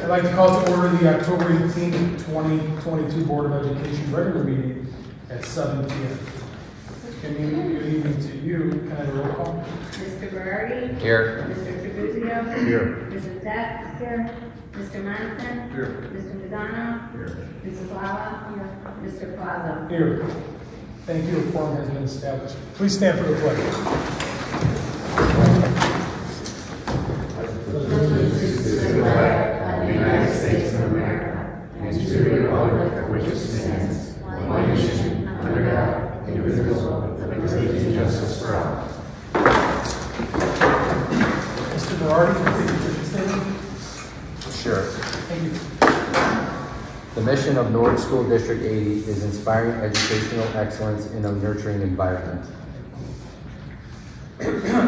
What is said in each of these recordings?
I'd like to call to order the October 18th, 2022 Board of Education regular meeting at 7 p.m. Good evening to you. Can I have a roll call? Mr. Berardi? Here. Mr. Tribuzio? Here. Mrs. Deck? Here. Mr. Monson? Here. Mr. Mazzano? Here. Mrs. Lala? Here. Mr. Plaza? Here. Thank you. A quorum has been established. Please stand for the pledge. Allegiance to the flag of the United States of America and to the republic for which it stands, one nation, under God, indivisible, with liberty and justice for all. Mr. Berardi, can you take your official statement? Sure. Thank you. The mission of Norwood School District 80 is inspiring educational excellence in a nurturing environment.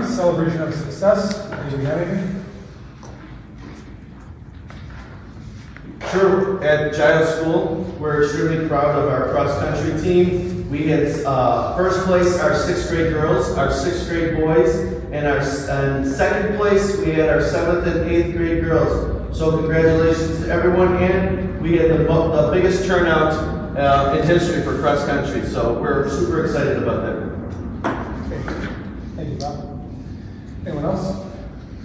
Celebration of success. Do we have anything? Sure. At Giles School, we're extremely proud of our cross-country team. We had first place our 6th grade girls, our 6th grade boys, and second place we had our 7th and 8th grade girls. So congratulations to everyone, and we had the biggest turnout in history for cross-country. So we're super excited about that. Thank you, Bob. Anyone else?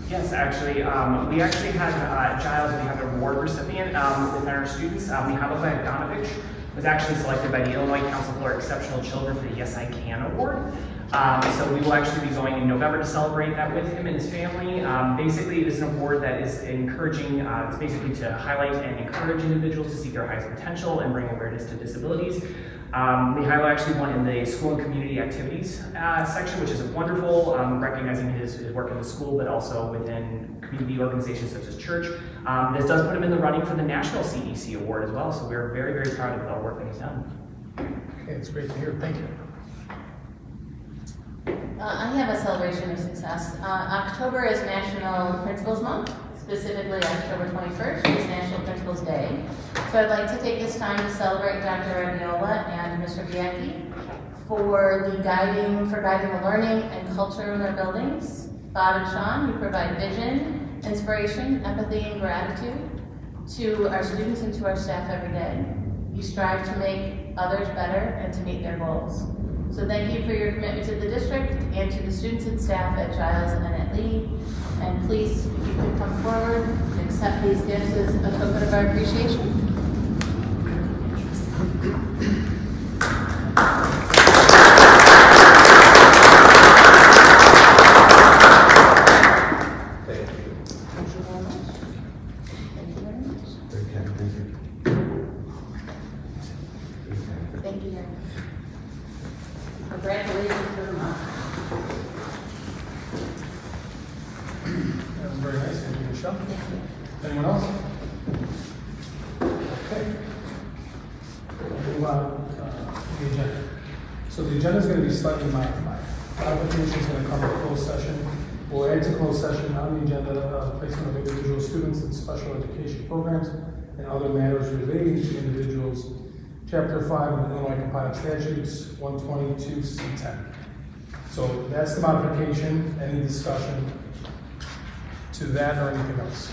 Yes, actually, we actually had Giles, we have an award recipient within our students. Mihailo Bogdanovich was actually selected by the Illinois Council for Exceptional Children for the Yes I Can Award. So we will actually be going in November to celebrate that with him and his family. Basically, it is an award that is encouraging, it's basically to highlight and encourage individuals to seek their highest potential and bring awareness to disabilities. Mihailo actually won in the school and community activities section, which is wonderful, recognizing his work in the school, but also within community organizations such as church. This does put him in the running for the National CEC Award as well, so we're very, very proud of the work that he's done. Okay, it's great to hear. Thank you. I have a celebration of success. October is National Principals Month. Specifically, October 21st is National Principals Day. So I'd like to take this time to celebrate Dr. Radiola and Mr. Bianchi for guiding the learning and culture in their buildings. Bob and Sean, you provide vision, inspiration, empathy, and gratitude to our students and to our staff every day. You strive to make others better and to meet their goals. So thank you for your commitment to the district and to the students and staff at Giles and at Lee. And please, if you could come forward and accept these gifts as a token of our appreciation. Thank you very much. Congratulations to the month. That was very nice. Thank you, Michelle. Anyone else? Okay. We'll move on to the agenda. So the agenda is going to be slightly modified. Modification is going to come to closed session. We'll add to closed session on the agenda placement of individual students in special education programs and other matters relating to individuals. Chapter 5 of the Illinois Compiled Statutes 122C10. So that's the modification. Any discussion to that or anything else?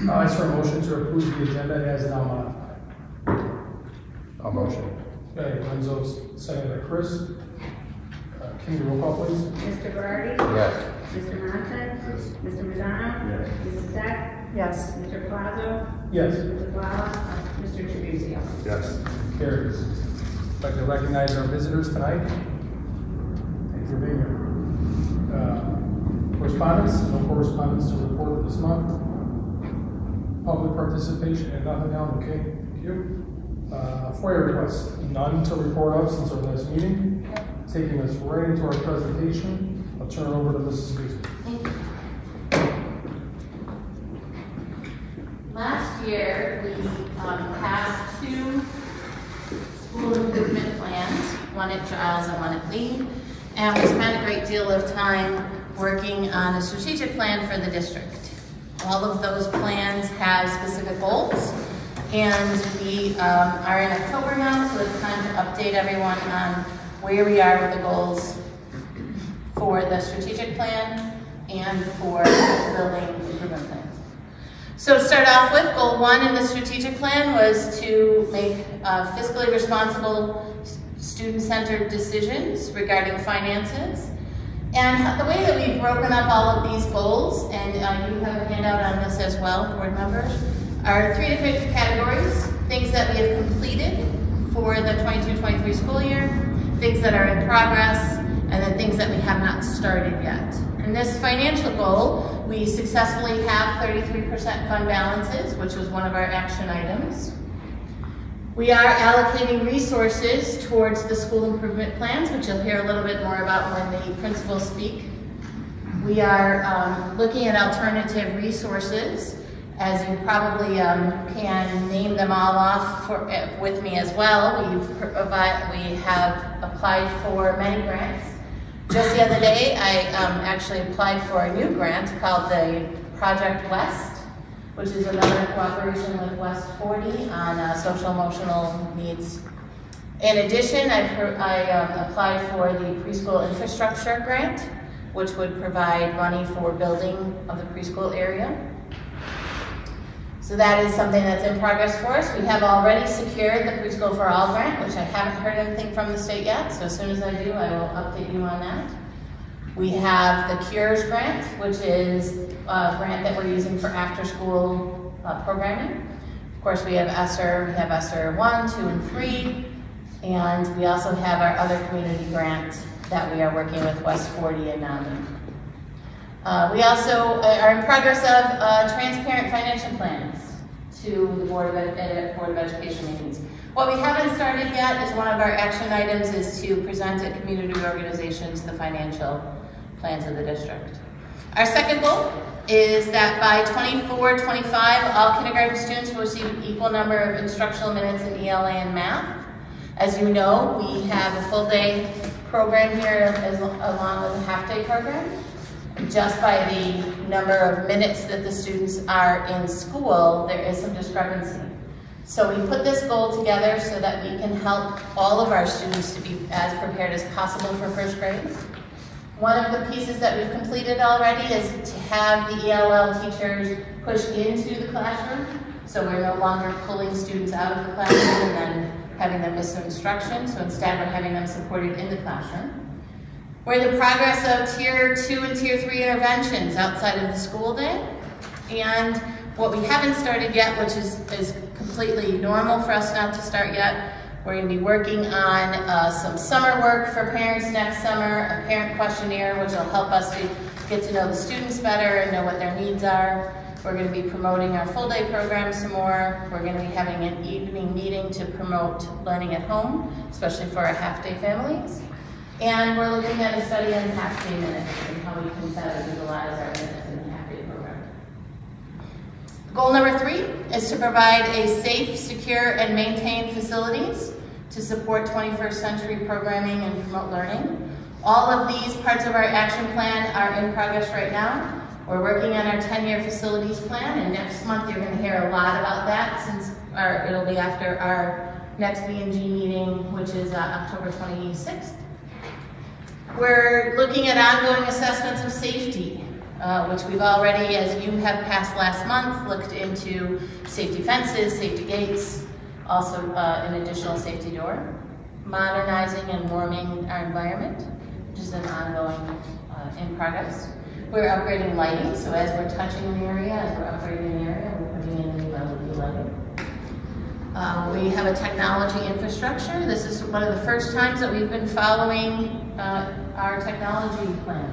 I'll ask for a motion to approve the agenda as now modified. A motion. Okay, Renzo's seconded by Chris. Can you roll call, please? Mr. Berardi? Yes. Mr. Monson? Yes. Mr. Mazzano? Yes. Mrs. Deck? Yes. Mr. Plaza? Yes. Mrs. Lala? Mr. Tribuzio? Yes. Carries. I'd like to recognize our visitors tonight. Thank you for being here. Correspondence, no correspondence to report this month. Public participation and nothing else, okay, thank you. FOIA requests, none to report of since our last meeting. Taking us right into our presentation, I'll turn it over to Mrs. Guzman. Thank you. Last year, we passed 2 school improvement plans, one at Giles and one at Lee, and we spent a great deal of time working on a strategic plan for the district. All of those plans have specific goals, and we are in October now, so it's time to update everyone on where we are with the goals for the strategic plan and for building So to start off with, goal 1 in the strategic plan was to make fiscally responsible, student-centered decisions regarding finances. And the way that we've broken up all of these goals, and you have a handout on this as well, board members, are 3 different categories. Things that we have completed for the 22-23 school year, things that are in progress, and then things that we have not started yet. In this financial goal, we successfully have 33% fund balances, which was one of our action items. We are allocating resources towards the school improvement plans, which you'll hear a little bit more about when the principals speak. We are looking at alternative resources. As you probably can name them all off with me as well, we have applied for many grants. Just the other day, I actually applied for a new grant called the Project West, which is another cooperation with West 40 on social emotional needs. In addition, I applied for the preschool infrastructure grant, which would provide money for building of the preschool area. So that is something that's in progress for us. We have already secured the Preschool for All grant, which I haven't heard anything from the state yet, so as soon as I do, I will update you on that. We have the Cures grant, which is a grant that we're using for after-school programming. Of course, we have ESSER 1, 2, and 3, and we also have our other community grant that we are working with West 40 and NAMI. We also are in progress of transparent financial plans to the Board of Education meetings. What we haven't started yet is one of our action items is to present at community organizations the financial plans of the district. Our second goal is that by 24-25, all kindergarten students will receive an equal number of instructional minutes in ELA and math. As you know, we have a full day program here along with a half day program. Just by the number of minutes that the students are in school, there is some discrepancy. So we put this goal together so that we can help all of our students to be as prepared as possible for first grade. One of the pieces that we've completed already is to have the ELL teachers push into the classroom. So we're no longer pulling students out of the classroom and then having them miss some instruction. So instead we're having them supported in the classroom. We're in the progress of Tier 2 and Tier 3 interventions outside of the school day. And what we haven't started yet, which is completely normal for us not to start yet, we're going to be working on some summer work for parents next summer, a parent questionnaire, which will help us to get to know the students better and know what their needs are. We're going to be promoting our full day program some more. We're going to be having an evening meeting to promote learning at home, especially for our half day families. And we're looking at a study on half-day minutes and how we can better utilize our minutes in the half-day program. Goal number 3 is to provide a safe, secure, and maintained facilities to support 21st century programming and promote learning. All of these parts of our action plan are in progress right now. We're working on our 10-year facilities plan, and next month you're going to hear a lot about that since it'll be after our next B&G meeting, which is October 26th. We're looking at ongoing assessments of safety, which we've already, as you have passed last month, looked into safety fences, safety gates, also an additional safety door, modernizing and warming our environment, which is an ongoing in progress. We're upgrading lighting, so as we're touching an area, as we're upgrading an area, we're putting in new LED lighting. We have a technology infrastructure. This is one of the first times that we've been following our technology plan.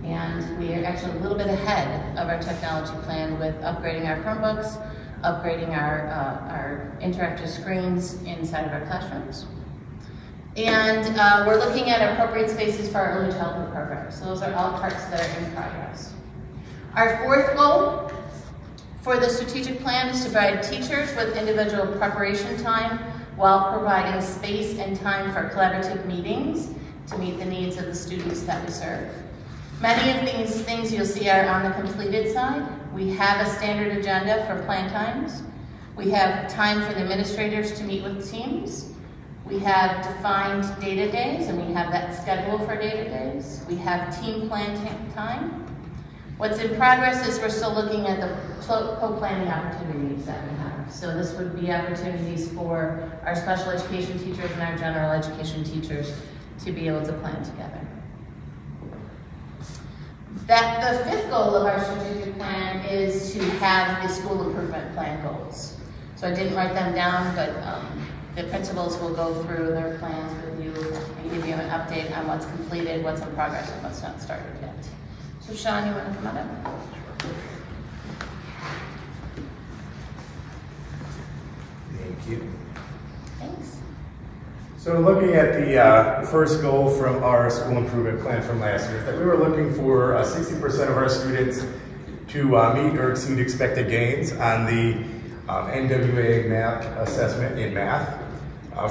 And we are actually a little bit ahead of our technology plan with upgrading our Chromebooks, upgrading our interactive screens inside of our classrooms. And we're looking at appropriate spaces for our early childhood programs. So those are all parts that are in progress. Our fourth goal for the strategic plan is to provide teachers with individual preparation time while providing space and time for collaborative meetings to meet the needs of the students that we serve. Many of these things you'll see are on the completed side. We have a standard agenda for plan times. We have time for the administrators to meet with teams. We have defined data days, and we have that schedule for data days. We have team plan time. What's in progress is we're still looking at the co-planning opportunities that we have. So this would be opportunities for our special education teachers and our general education teachers to be able to plan together. The fifth goal of our strategic plan is to have the school improvement plan goals. So I didn't write them down, but the principals will go through their plans with you and give you an update on what's completed, what's in progress, and what's not started yet. So Sean, you want to come on up? Thank you. Thanks. So looking at the first goal from our school improvement plan from last year, that we were looking for 60% of our students to meet or exceed expected gains on the NWA math assessment in math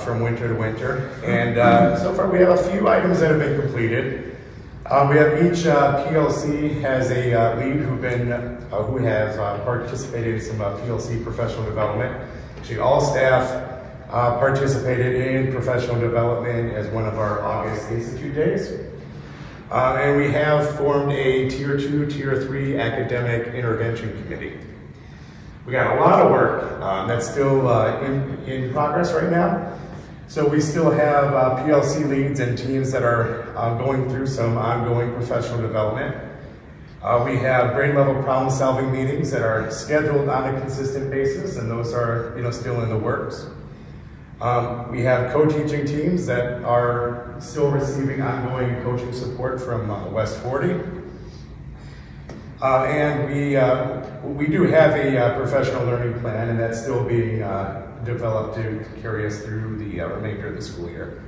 from winter to winter. And so far we have a few items that have been completed. We have each PLC has a lead who has participated in some PLC professional development. Actually, all staff participated in professional development as one of our August Institute days. And we have formed a Tier 2, Tier 3 academic intervention committee. We got a lot of work that's still in progress right now. So we still have PLC leads and teams that are going through some ongoing professional development. We have grade level problem solving meetings that are scheduled on a consistent basis, and those are still in the works. We have co-teaching teams that are still receiving ongoing coaching support from West 40. And we do have a professional learning plan, and that's still being developed to carry us through the remainder of the school year.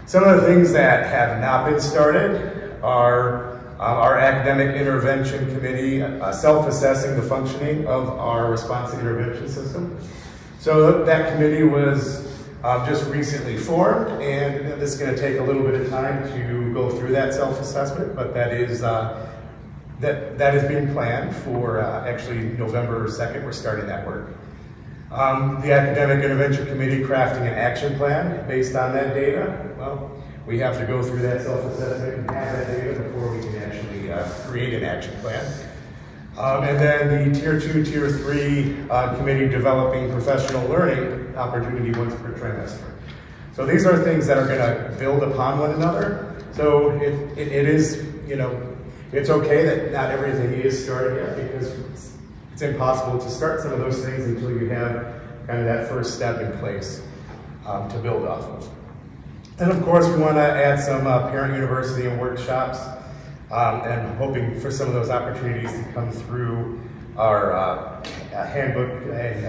Some of the things that have not been started are our academic intervention committee self-assessing the functioning of our response and intervention system. So that committee was just recently formed, and this is going to take a little bit of time to go through that self-assessment, but that is being planned for actually November 2nd. We're starting that work. The academic intervention committee crafting an action plan based on that data. Well, we have to go through that self-assessment and have that data before we can actually create an action plan. And then the Tier 2, Tier 3 committee developing professional learning opportunity once per trimester. So these are things that are going to build upon one another. So it is, it's okay that not everything is started yet, because it's impossible to start some of those things until you have kind of that first step in place to build off of. And of course, we want to add some parent university and workshops, and hoping for some of those opportunities to come through our handbook and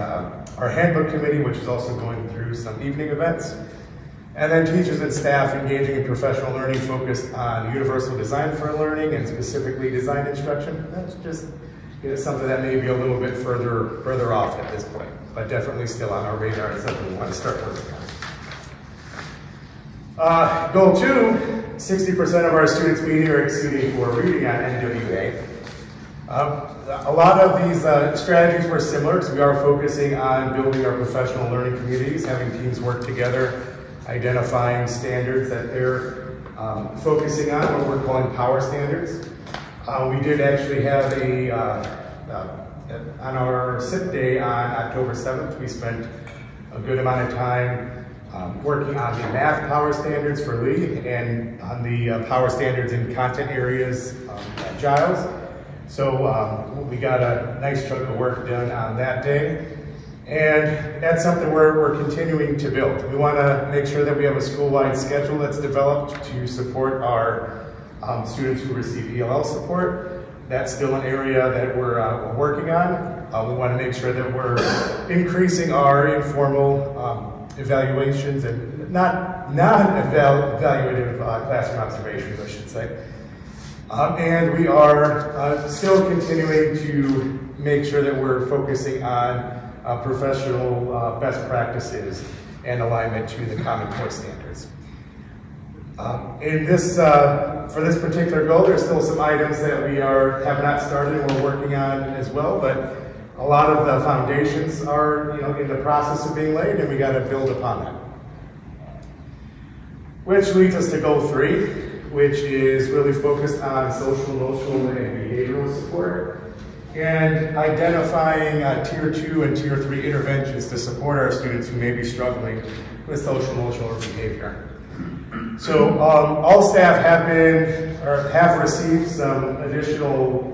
our handbook committee, which is also going through some evening events. And then teachers and staff engaging in professional learning focused on universal design for learning and specifically design instruction. That's just something that may be a little bit further off at this point, but definitely still on our radar and something we want to start working on. Goal 2, 60% of our students meeting or exceeding for reading on NWA. A lot of these strategies were similar, because we are focusing on building our professional learning communities, having teams work together, identifying standards that they're focusing on, what we're calling power standards. We did actually have on our SIP day on October 7th, we spent a good amount of time working on the math power standards for Lee and on the power standards in content areas at Giles. So we got a nice chunk of work done on that day. And that's something we're continuing to build. We want to make sure that we have a school-wide schedule that's developed to support our students who receive ELL support. That's still an area that we're working on. We want to make sure that we're increasing our informal evaluations and non-evaluative classroom observations, I should say. And we are still continuing to make sure that we're focusing on professional best practices and alignment to the Common Core standards. For this particular goal, there's still some items that we have not started and we're working on as well, but a lot of the foundations are in the process of being laid, and we got to build upon that. Which leads us to goal 3. which is really focused on social, emotional, and behavioral support, and identifying Tier 2 and Tier 3 interventions to support our students who may be struggling with social, emotional, or behavior. So all staff have received some additional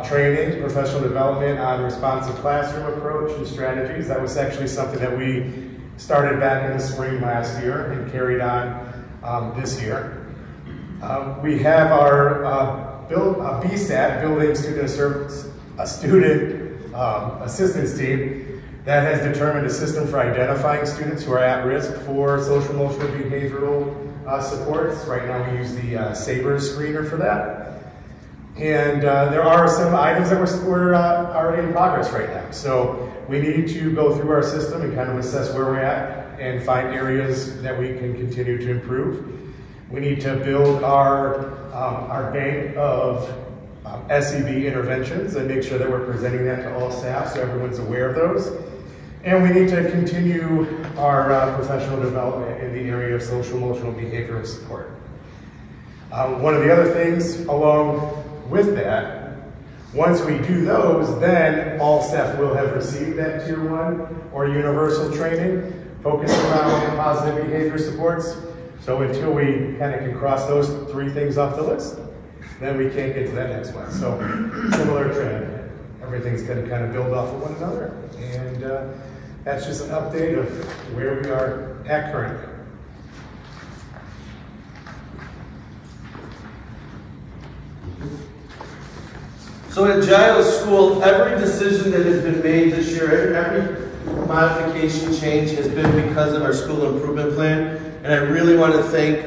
training, professional development on responsive classroom approach and strategies. That was actually something that we started back in the spring last year and carried on this year. We have our BSAT, Building Student Assistance Team, that has determined a system for identifying students who are at risk for social, emotional, behavioral supports. Right now we use the SABRE screener for that. And there are some items that are in progress right now. So we need to go through our system and kind of assess where we're at and find areas that we can continue to improve. We need to build our bank of SEB interventions and make sure that we're presenting that to all staff so everyone's aware of those. And we need to continue our professional development in the area of social, emotional, behavioral support. One of the other things along with that, once we do those, then all staff will have received that Tier 1 or universal training focused around positive behavior supports. So until we kind of can cross those 3 things off the list, then we can't get to that next one. So similar trend. Everything's going to kind of build off of one another. And that's just an update of where we are at currently. So at Giles School, every decision that has been made this year, every modification change has been because of our school improvement plan. And I really want to thank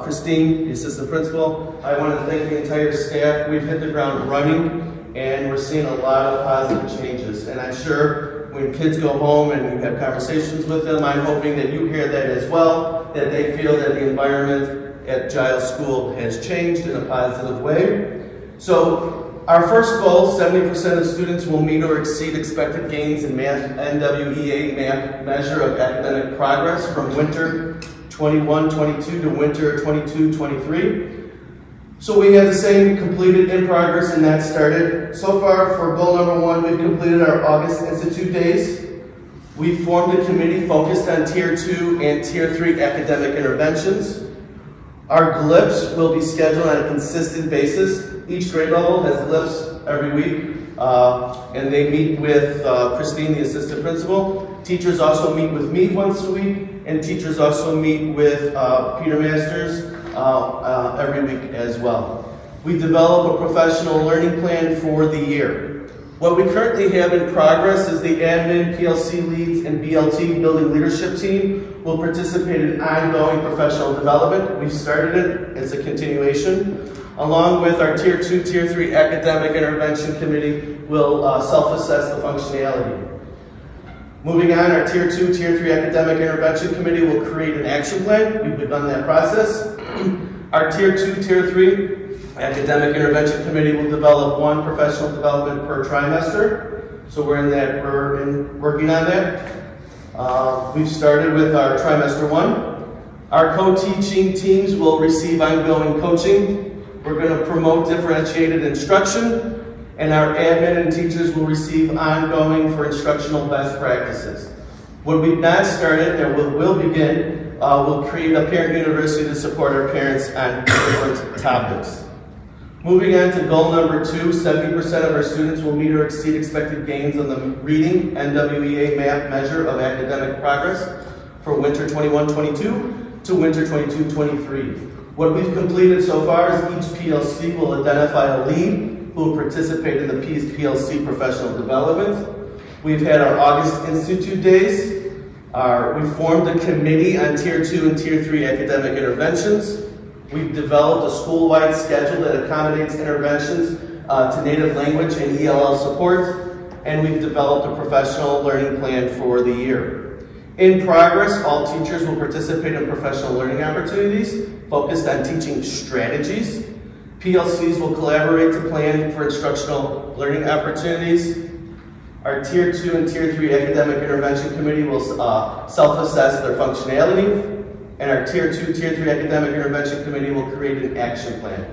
Christine, the assistant principal. I want to thank the entire staff. We've hit the ground running, and we're seeing a lot of positive changes. And I'm sure when kids go home and you have conversations with them, I'm hoping that you hear that as well, that they feel that the environment at Giles School has changed in a positive way. So our first goal, 70% of students will meet or exceed expected gains in math NWEA math measure of academic progress from winter 21-22 to winter 22-23. So we have the same completed in progress and that started. So far for goal number 1, we've completed our August Institute days. We formed a committee focused on Tier 2 and Tier 3 academic interventions. Our GLIPs will be scheduled on a consistent basis. Each grade level has GLIPs every week, and they meet with Christine, the assistant principal. Teachers also meet with me once a week, and teachers also meet with Peter Masters every week as well. We develop a professional learning plan for the year. What we currently have in progress is the admin, PLC leads, and BLT building leadership team will participate in ongoing professional development. We've started it, it's a continuation. Along with our Tier 2, Tier 3 academic intervention committee will self-assess the functionality. Moving on, our Tier 2, Tier 3 academic intervention committee will create an action plan. We've begun that process. Our Tier 2, Tier 3 academic intervention committee will develop 1 professional development per trimester. So we're working on that. We've started with our trimester 1. Our co-teaching teams will receive ongoing coaching. We're going to promote differentiated instruction, and our admin and teachers will receive ongoing for instructional best practices. What we've not started, and will begin, we'll create a parent university to support our parents on different topics. Moving on to goal number 2, 70% of our students will meet or exceed expected gains on the reading NWEA math measure of academic progress for winter 21-22 to winter 22-23. What we've completed so far is each PLC will identify a lead who will participate in the PLC professional development. We've had our August Institute days. We formed a committee on Tier 2 and Tier 3 academic interventions. We've developed a school-wide schedule that accommodates interventions to native language and ELL support, and we've developed a professional learning plan for the year. In progress, all teachers will participate in professional learning opportunities focused on teaching strategies. PLCs will collaborate to plan for instructional learning opportunities. Our Tier 2 and Tier 3 academic intervention committee will self-assess their functionality. and our Tier 2, Tier 3 Academic Intervention Committee will create an action plan.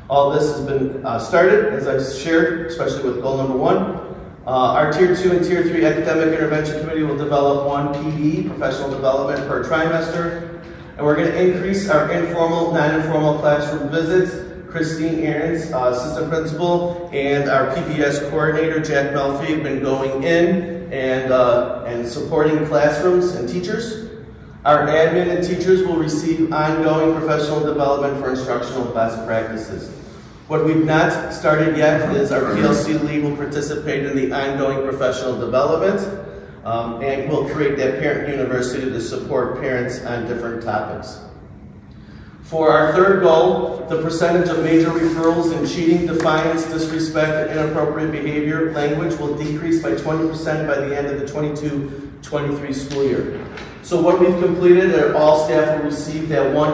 All this has been started, as I've shared, especially with goal number 1. Our Tier 2 and Tier 3 Academic Intervention Committee will develop 1 PD, professional development, per trimester, and we're going to increase our informal, non-informal classroom visits. Christine Ahrens, assistant principal, and our PBS coordinator, Jack Melfi, have been going in and supporting classrooms and teachers. Our admin and teachers will receive ongoing professional development for instructional best practices. What we've not started yet is our PLC lead will participate in the ongoing professional development, and we'll create that parent university to support parents on different topics. For our third goal, the percentage of major referrals in cheating, defiance, disrespect, and inappropriate behavior language will decrease by 20% by the end of the 22-23 school year. So what we've completed, all staff will receive that will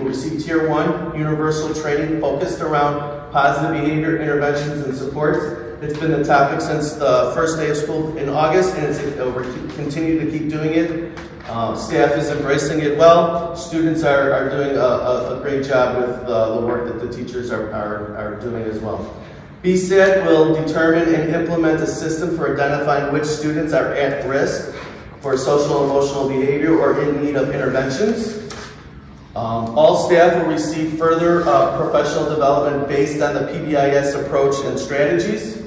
receive Tier 1 universal training focused around positive behavior interventions and supports. It's been the topic since the first day of school in August, and we're continue to keep doing it. Staff is embracing it well. Students are doing a great job with the work that the teachers are doing as well. BSAT will determine and implement a system for identifying which students are at risk for social and emotional behavior or in need of interventions. All staff will receive further professional development based on the PBIS approach and strategies.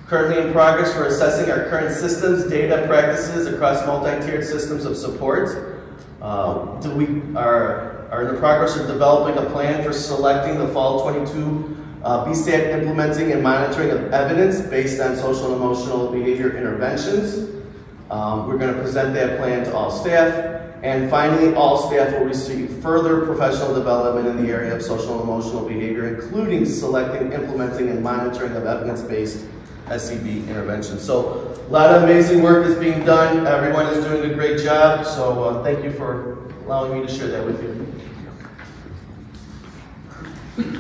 Currently in progress, we're assessing our current systems, data, practices across multi-tiered systems of support. We are in the progress of developing a plan for selecting the Fall 22 BSAT implementing and monitoring of evidence based on social and emotional behavior interventions. We're going to present that plan to all staff. And finally, all staff will receive further professional development in the area of social and emotional behavior, including selecting, implementing, and monitoring of evidence-based SEB intervention. So a lot of amazing work is being done. Everyone is doing a great job. So thank you for allowing me to share that with you.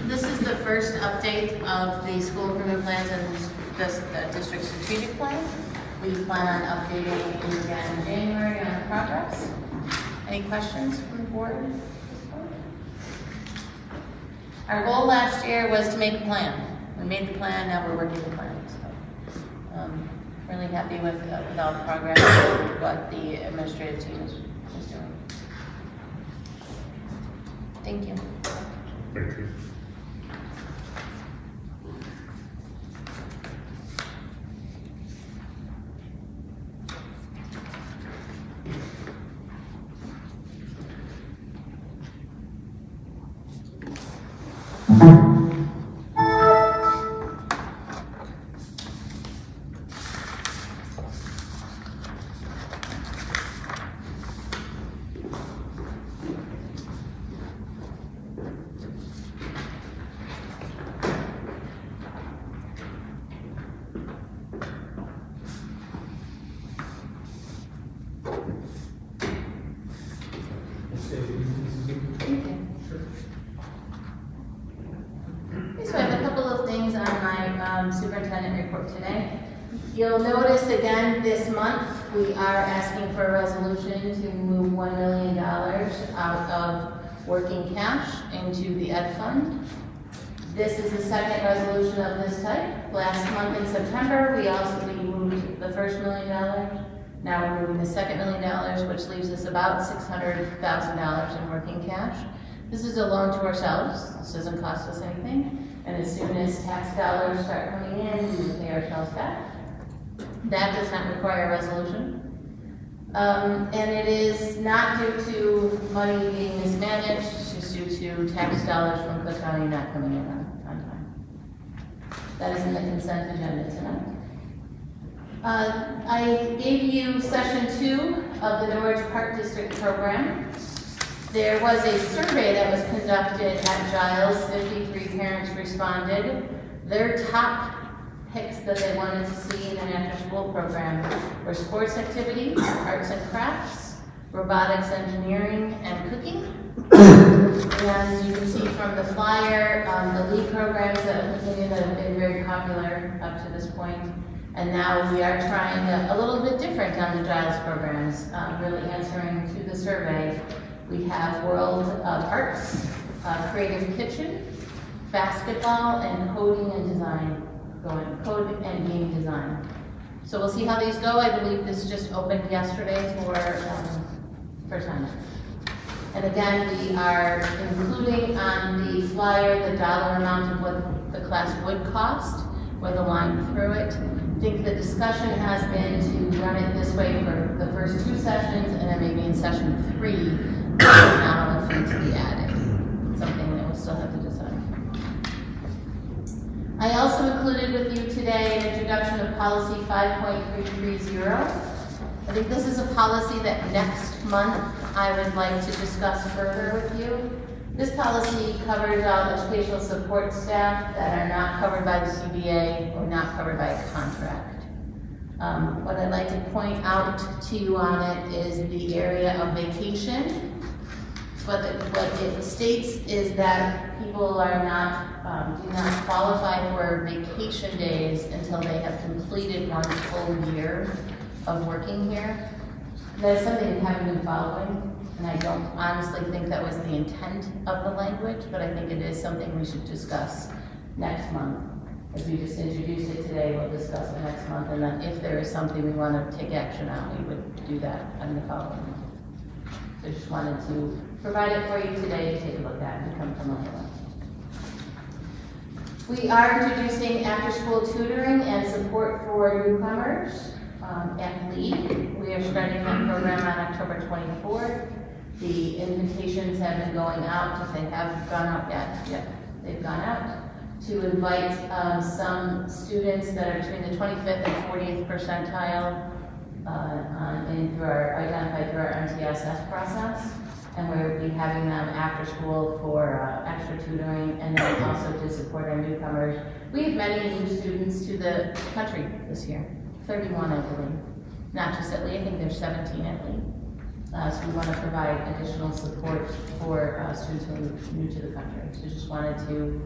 This is the first update of the school improvement plans and the district strategic plan. We plan on updating it again in January on the progress. Any questions from the board? Our goal last year was to make a plan. We made the plan, now we're working the plan. Really happy with all the progress and what the administrative team is doing. Thank you. Thank you. So I have a couple of things on my superintendent report today. You'll notice again this month we are asking for a resolution to move $1 million out of working cash into the Ed Fund. This is the second resolution of this type. Last month in September we moved the first $1 million. Now we're moving the second $1 million, which leaves us about $600,000 in working cash. This is a loan to ourselves. This doesn't cost us anything. And as soon as tax dollars start coming in, we will pay ourselves back. That does not require a resolution. And it is not due to money being mismanaged, it's just due to tax dollars from Cook County not coming in on time. That is in the consent agenda tonight. I gave you session 2 of the Norwich Park District program. There was a survey that was conducted at Giles. 53 parents responded. Their top picks that they wanted to see in an after-school program were sports activities, arts and crafts, robotics, engineering, and cooking. And you can see from the flyer, the lead programs that have continued that have been very popular up to this point And now we are trying a little bit different on the Giles programs, really answering to the survey. We have World Arts, Creative Kitchen, Basketball, and Coding and Design going, Code and Game Design. So we'll see how these go. I believe this just opened yesterday for sign-up. And again, we are including on the flyer the dollar amount of what the class would cost with a line through it. I think the discussion has been to run it this way for the first 2 sessions, and then maybe in session 3, nominal fee to be added. Something that we'll still have to decide. I also included with you today an introduction of policy 5.330. I think this is a policy that next month I would like to discuss further with you. This policy covers all educational support staff that are not covered by the CBA or not covered by a contract. What I'd like to point out to you on it is the area of vacation. What it states is that people are not, do not qualify for vacation days until they have completed 1 full year of working here. That is something we haven't been following. And I don't honestly think that was the intent of the language, but I think it is something we should discuss next month. As we just introduced it today, we'll discuss it next month, and then if there is something we want to take action on, we would do that in the following month. So I just wanted to provide it for you today to take a look at and come familiar with. We are introducing after-school tutoring and support for newcomers at LEAD. We are starting that program on October 24th. The invitations have been going out, if they haven't gone out yet. Yep, they've gone out to invite some students that are between the 25th and 40th percentile identified through our MTSS process. And we'll be having them after school for extra tutoring, and then also to support our newcomers. We have many new students to the country this year, 31 I believe. Not just at Lee, I think there's 17 at Lee. So we want to provide additional support for students who are new to the country. So just wanted to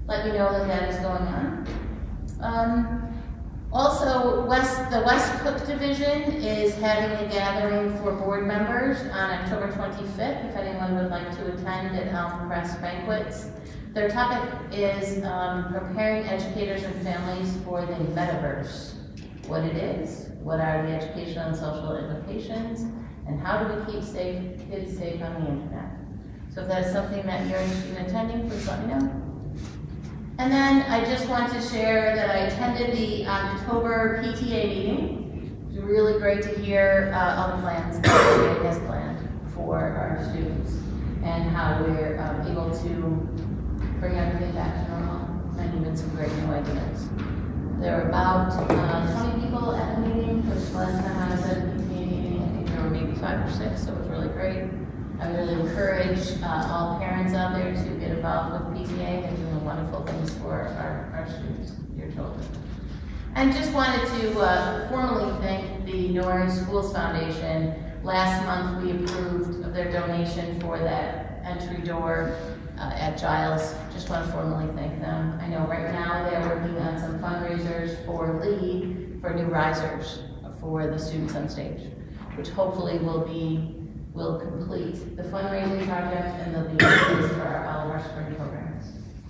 let you know that that is going on. Also, the West Cook Division is having a gathering for board members on October 25th, if anyone would like to attend at Elm Crest Banquets. Their topic is preparing educators and families for the metaverse. What it is, what are the educational and social implications, and how do we keep kids safe on the internet. So if that is something that you're interested in attending, please let me know. And then I just want to share that I attended the October PTA meeting. It was really great to hear all the plans that the PTA has planned for our students and how we're able to bring everything back to normal and even some great new ideas. There were about 20 people at the meeting, which last time I was at the PTA meeting, I think there were maybe 5 or 6, so it was really great. I really encourage all parents out there to get involved with PTA. They're doing wonderful things for our students, your children. And just wanted to formally thank the Norris Schools Foundation. Last month we approved of their donation for that entry door at Giles. Just want to formally thank them. I know right now they're working on some fundraisers for LEAD for new risers for the students on stage, which hopefully will complete the fundraising project, and they'll be in place for all of our spring programs,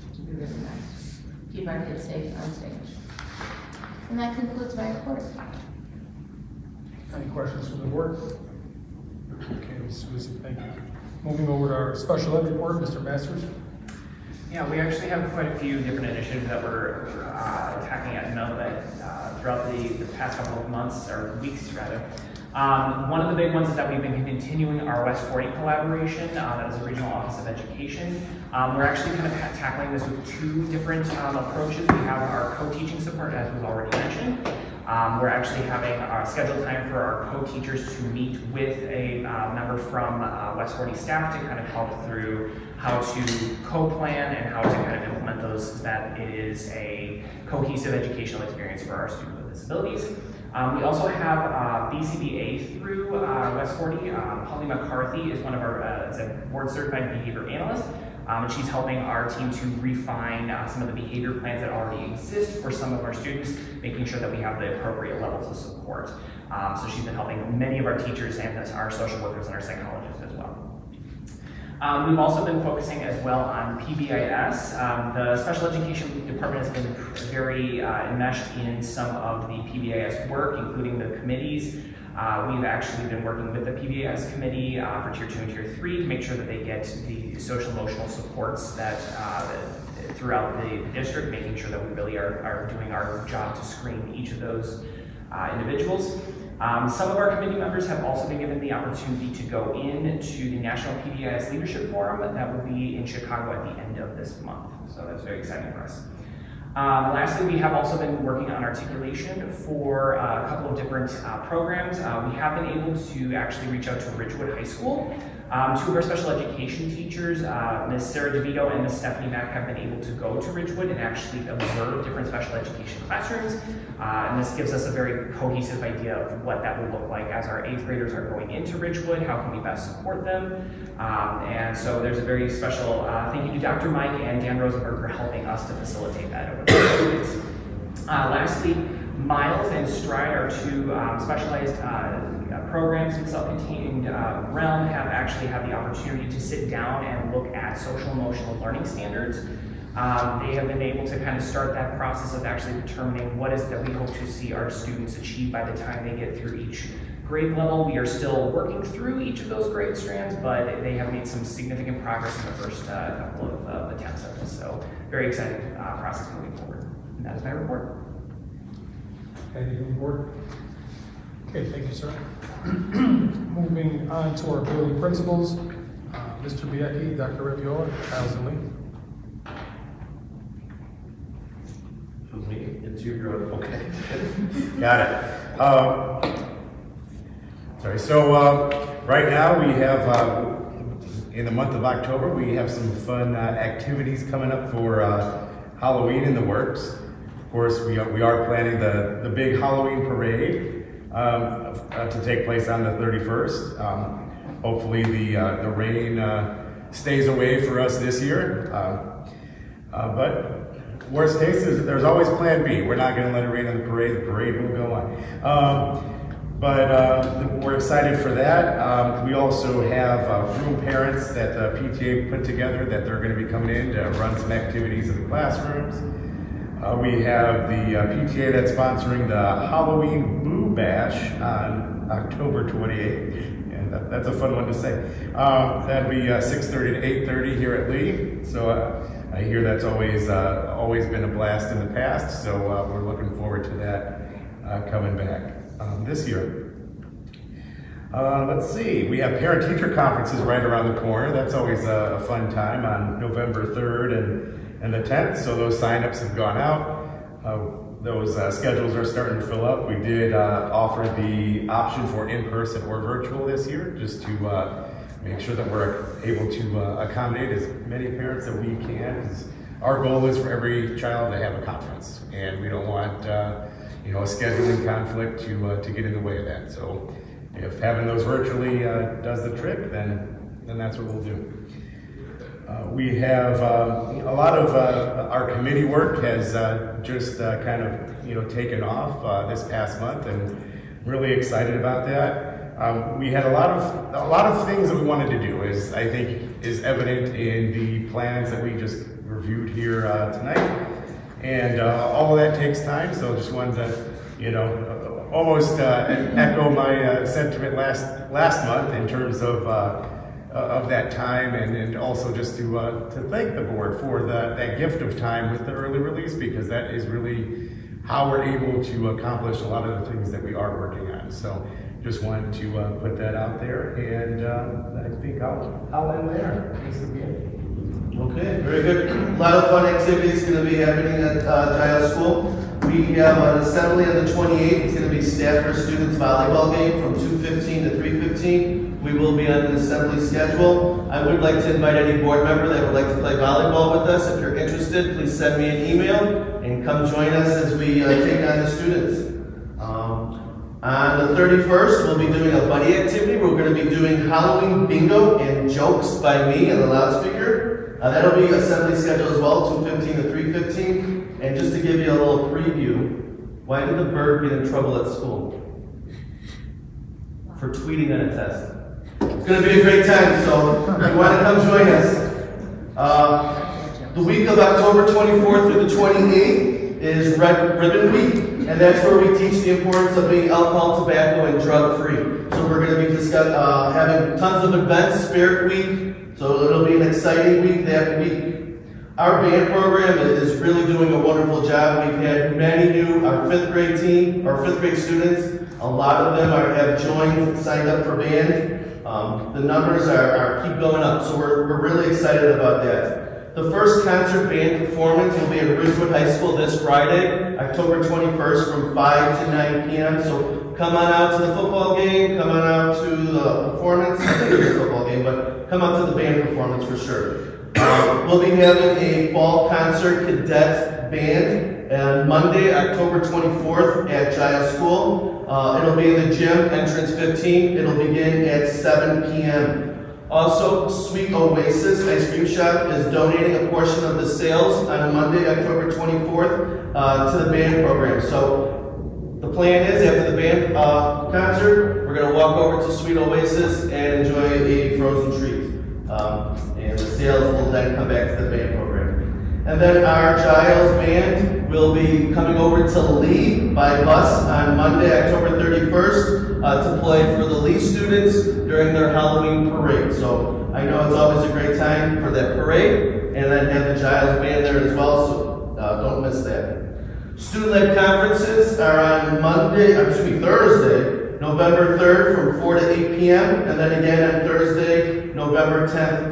which would be really nice. Keep our kids safe on stage. And that concludes my report. Any questions from the board? Okay, Ms. Susan, thank you. Moving over to our special ed report, Mr. Masters. Yeah, we actually have quite a few different initiatives that we're tackling at Nova throughout the past couple of months, or weeks rather. One of the big ones is that we've been continuing our West 40 collaboration, that is the Regional Office of Education. We're actually kind of tackling this with 2 different approaches. We have our co-teaching support, as was already mentioned. We're actually having a scheduled time for our co-teachers to meet with a member from West 40 staff to kind of help through how to co-plan and how to kind of implement those so that it is a cohesive educational experience for our students with disabilities. We also have BCBA through West 40. Holly McCarthy is one of our is a board certified behavior analyst. And she's helping our team to refine some of the behavior plans that already exist for some of our students, making sure that we have the appropriate levels of support. So she's been helping many of our teachers and our social workers and our psychologists as well. We've also been focusing as well on PBIS. The special education department has been very enmeshed in some of the PBIS work, including the committees. We've actually been working with the PBIS committee for Tier 2 and Tier 3 to make sure that they get the social emotional supports that throughout the district, making sure that we really are doing our job to screen each of those individuals. Some of our committee members have also been given the opportunity to go into the National PBIS Leadership Forum that will be in Chicago at the end of this month. So that's very exciting for us. Lastly, we have also been working on articulation for a couple of different programs. We have been able to actually reach out to Ridgewood High School. Two of our special education teachers, Ms. Sarah DeVito and Ms. Stephanie Mack, have been able to go to Ridgewood and actually observe different special education classrooms. And this gives us a very cohesive idea of what that will look like as our 8th graders are going into Ridgewood. How can we best support them? And so there's a very special thank you to Dr. Mike and Dan Rosenberg for helping us to facilitate that over the days. Lastly, Miles and Stride, our two specialized programs in self-contained realm, have actually had the opportunity to sit down and look at social emotional learning standards. They have been able to kind of start that process of actually determining what is that we hope to see our students achieve by the time they get through each grade level. We are still working through each of those grade strands, but they have made some significant progress in the first couple of attempts at this. So very exciting process moving forward. And that is my report. Anything from the board? Okay, thank you, sir. Moving on to our building principals, Mr. Biecki, Dr. Reviola, Kyles and Lee. Who's me? It's you, girl. Okay. Got it. Sorry, so right now we have, in the month of October, we have some fun activities coming up for Halloween in the works. Of course, we are planning the big Halloween parade to take place on the 31st. Hopefully the rain stays away for us this year. But worst case is there's always plan B. We're not going to let it rain on the parade. The parade will go on. But we're excited for that. We also have room parents that the PTA put together that they're going to be coming in to run some activities in the classrooms. We have the PTA that's sponsoring the Halloween Boo Bash on October 28th. And that's a fun one to say. That'll be 6:30 to 8:30 here at Lee. So I hear that's always been a blast in the past. So we're looking forward to that coming back this year. Let's see, we have parent-teacher conferences right around the corner. That's always a fun time on November 3rd and the 10th, so those sign-ups have gone out. Those schedules are starting to fill up. We did offer the option for in-person or virtual this year, just to make sure that we're able to accommodate as many parents that we can. Our goal is for every child to have a conference, and we don't want a scheduling conflict to get in the way of that. So if having those virtually does the trick, then that's what we'll do. We have a lot of our committee work has just kind of taken off this past month, and really excited about that. We had a lot of things that we wanted to do, as I think is evident in the plans that we just reviewed here tonight, and all of that takes time. So just wanted to almost echo my sentiment last month in terms of that time, and also just to thank the board for that gift of time with the early release, because that is really how we're able to accomplish a lot of the things that we are working on. So just wanted to put that out there, and I think I'll end there. Okay, very good. A lot of fun activities going to be happening at Giles School. We have an assembly on the 28th. It's going to be staff for students volleyball game from 2:15 to 3:15. We will be on an assembly schedule. I would like to invite any board member that would like to play volleyball with us. If you're interested, please send me an email and come join us as we take on the students. On the 31st, we'll be doing a buddy activity. We're going to be doing Halloween bingo and jokes by me and the loudspeaker. That'll be assembly schedule as well, 2:15 to 3:15. And just to give you a little preview, why did the bird get in trouble at school? For tweeting on a test. It's going to be a great time, so if you want to come join us. The week of October 24th through the 28th is Red Ribbon Week, and that's where we teach the importance of being alcohol, tobacco, and drug-free. So we're going to be having tons of events, Spirit Week, so it'll be an exciting week that week. Our band program is really doing a wonderful job. We've had many new, our 5th grade team, our 5th grade students, a lot of them have joined, signed up for band. The numbers keep going up, so we're really excited about that. The first concert band performance will be at Ridgewood High School this Friday, October 21st from 5 to 9 p.m. So come on out to the football game, come on out to the performance. I think it's a football game, but come out to the band performance for sure. We'll be having a fall concert cadet band on Monday, October 24th at Giles School. It'll be in the gym, entrance 15. It'll begin at 7 p.m. Also, Sweet Oasis Ice Cream Shop is donating a portion of the sales on Monday, October 24th to the band program. So the plan is after the band concert, we're going to walk over to Sweet Oasis and enjoy a frozen treat. And the sales will then come back to the band program. And then our Giles band will be coming over to Lee by bus on Monday, October 31st to play for the Lee students during their Halloween parade. So I know it's always a great time for that parade, and then have the Giles band there as well, so don't miss that. Student-led conferences are on Thursday, November 3rd from 4 to 8 p.m. and then again on Thursday, November 10th,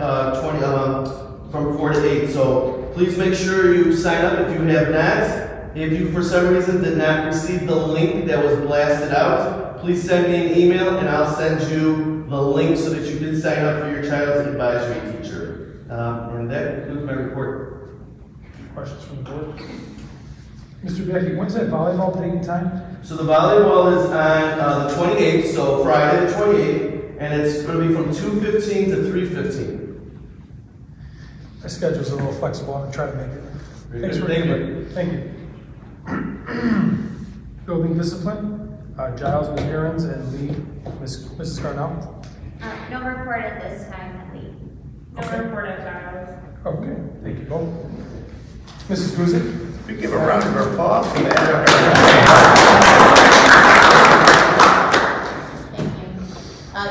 from 4 to 8. So please make sure you sign up if you have not. If you for some reason did not receive the link that was blasted out, please send me an email and I'll send you the link so that you can sign up for your child's advisory teacher. And that concludes my report. Questions from the board? Mr. Becky, when's that volleyball date and time? So the volleyball is on the 28th, so Friday the 28th, and it's going to be from 2:15 to 3:15. My schedule's a little flexible. I'm going to try to make it. Thanks for Thank being you. here. Thank you. Building discipline, Giles, Ms. Aarons, and Lee, Mrs. Carnell. No report at this time, Lee. Okay. No report at Giles. Okay, thank you both. Mrs. Guzik? We give a round of applause for that. Thank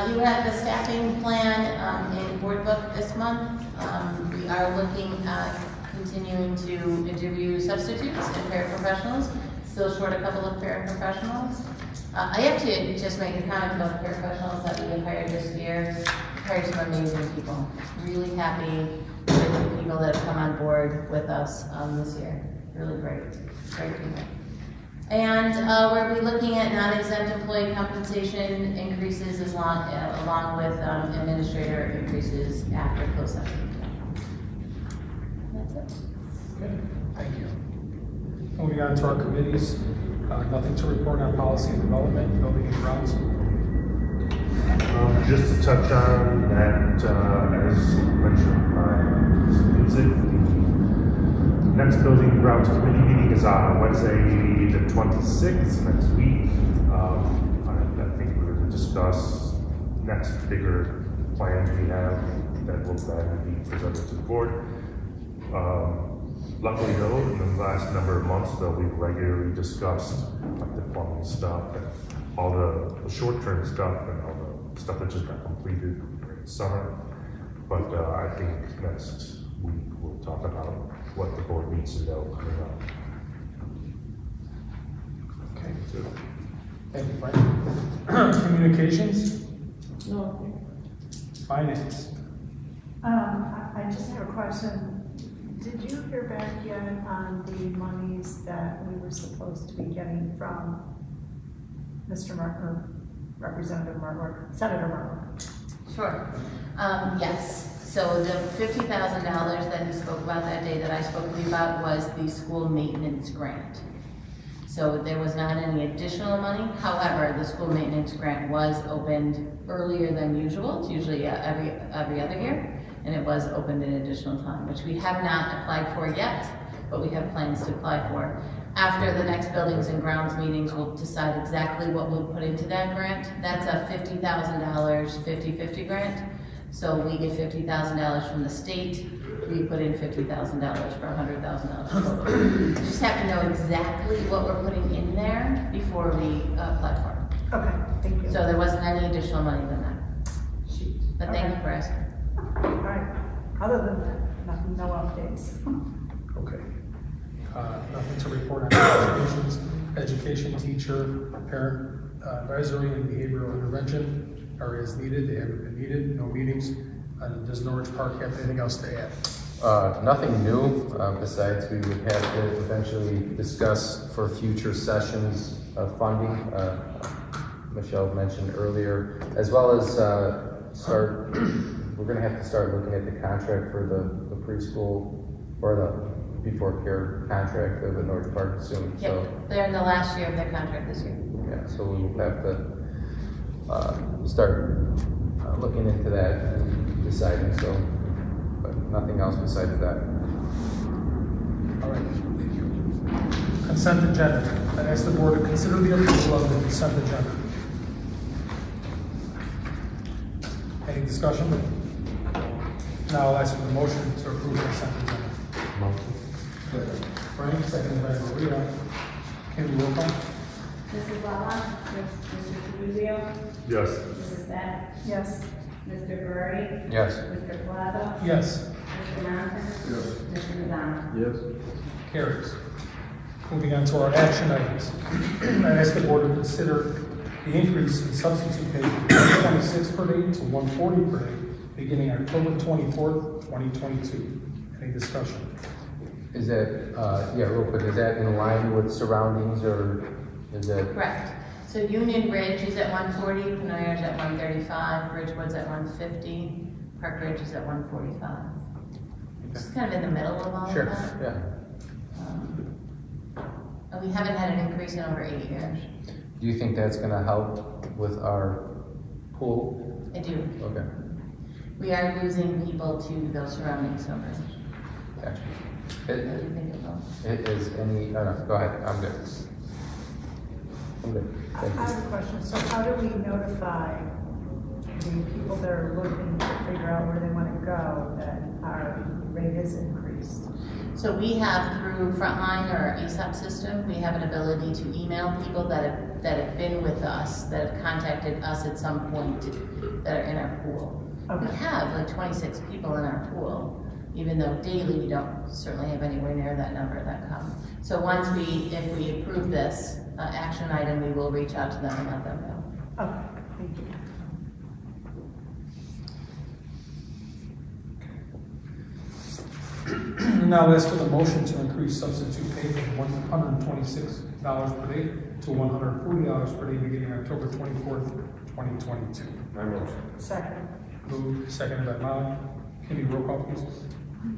you. You have the staffing plan in board book this month. We are looking at continuing to interview substitutes and paraprofessionals. Still short a couple of paraprofessionals. I have to just make a comment about the paraprofessionals that we have hired this year. Hired some amazing people. Really happy with the people that have come on board with us this year. Really great people. And we'll be looking at non-exempt employee compensation increases along with administrator increases after closed session. That's it. Okay, thank you. Moving on to our committees, nothing to report on policy and development, building and grounds. Just to touch on that, as mentioned by Mr. Music, the next building and grounds committee meeting is on Wednesday, the 26th, next week. I think we're going to discuss next bigger plans we have that will then be presented to the board. Luckily though, in the last number of months though, we've regularly discussed like the plumbing stuff and all the short-term stuff and all the stuff that just got completed during the summer. But I think next week we'll talk about what the board needs to know coming up. Okay. Thank you, Frank. Communications? No. Finance? I just have a question. Did you hear back yet on the monies that we were supposed to be getting from Mr. Martin, Representative Martin, Senator Martin? Sure. Yes. So the $50,000 that he spoke about that day that I spoke to you about was the school maintenance grant. So there was not any additional money. However, the school maintenance grant was opened earlier than usual. It's usually every other year. and it was opened in additional time, which we have not applied for yet, but we have plans to apply for. After the next buildings and grounds meetings, we'll decide exactly what we'll put into that grant. That's a $50,000 50-50 grant. So we get $50,000 from the state, we put in $50,000 for $100,000. We just have to know exactly what we're putting in there before we apply for it. Okay, thank you. So there wasn't any additional money than that. But thank you for asking. All right, other than that, no updates. Okay. Nothing to report on education, teacher, parent advisory, and behavioral intervention are as needed. They haven't been needed. No meetings. Does Norwich Park have anything else to add? Nothing new, besides we would have to eventually discuss for future sessions of funding. Michelle mentioned earlier, as well as we're going to have to start looking at the contract for the preschool or the before care contract of the Norwich Park soon. Yep, So they're in the last year of their contract this year. yeah, so we will have to start looking into that and deciding. So, but nothing else besides that. All right, thank you. Consent agenda. I ask the board to consider the approval of the consent agenda. Any discussion? Now I'll ask for the motion to approve the consent agenda. Motion. Frank, seconded by Maria. Can we roll call? Mrs. Lala? Mr. Trujillo? Yes. Mrs. Beck? Yes. Mr. Burry? Yes. Mr. Plaza? Yes. Mr. Johnson? Yes. Mr. Madonna? Yes. Carries. Moving on to our action items. I ask the board to consider the increase in substitute pay from 26 per day to 140 per day, beginning October 24th, 2022. Any discussion? Is that, yeah, real quick, is that in line with surroundings or is that? Correct. So Union Ridge is at 140, Penoyer's at 135, Ridgewood's at 150, Park Ridge is at 145. It's kind of in the middle of all of Sure, that. yeah. And we haven't had an increase in over 8 years. Do you think that's gonna help with our pool? I do. Okay, We are losing people to those surrounding suburbs. gotcha. What do you think of those? It is any, oh no, go ahead, I'm good. I'm good, I thank have you. a question. So how do we notify the people that are looking to figure out where they want to go that our rate is increased? So we have through Frontline or our ESOP system, we have an ability to email people that have been with us, that have contacted us at some point that are in our pool. Okay. We have like 26 people in our pool, even though daily we don't certainly have anywhere near that number that come. So once if we approve this action item, we will reach out to them and let them know. Okay, thank you. Now I'll ask for the motion to increase substitute pay from $126 per day to $140 per day beginning October 24th, 2022. My motion. Second. Moved, seconded by Molly. Can you roll call, please?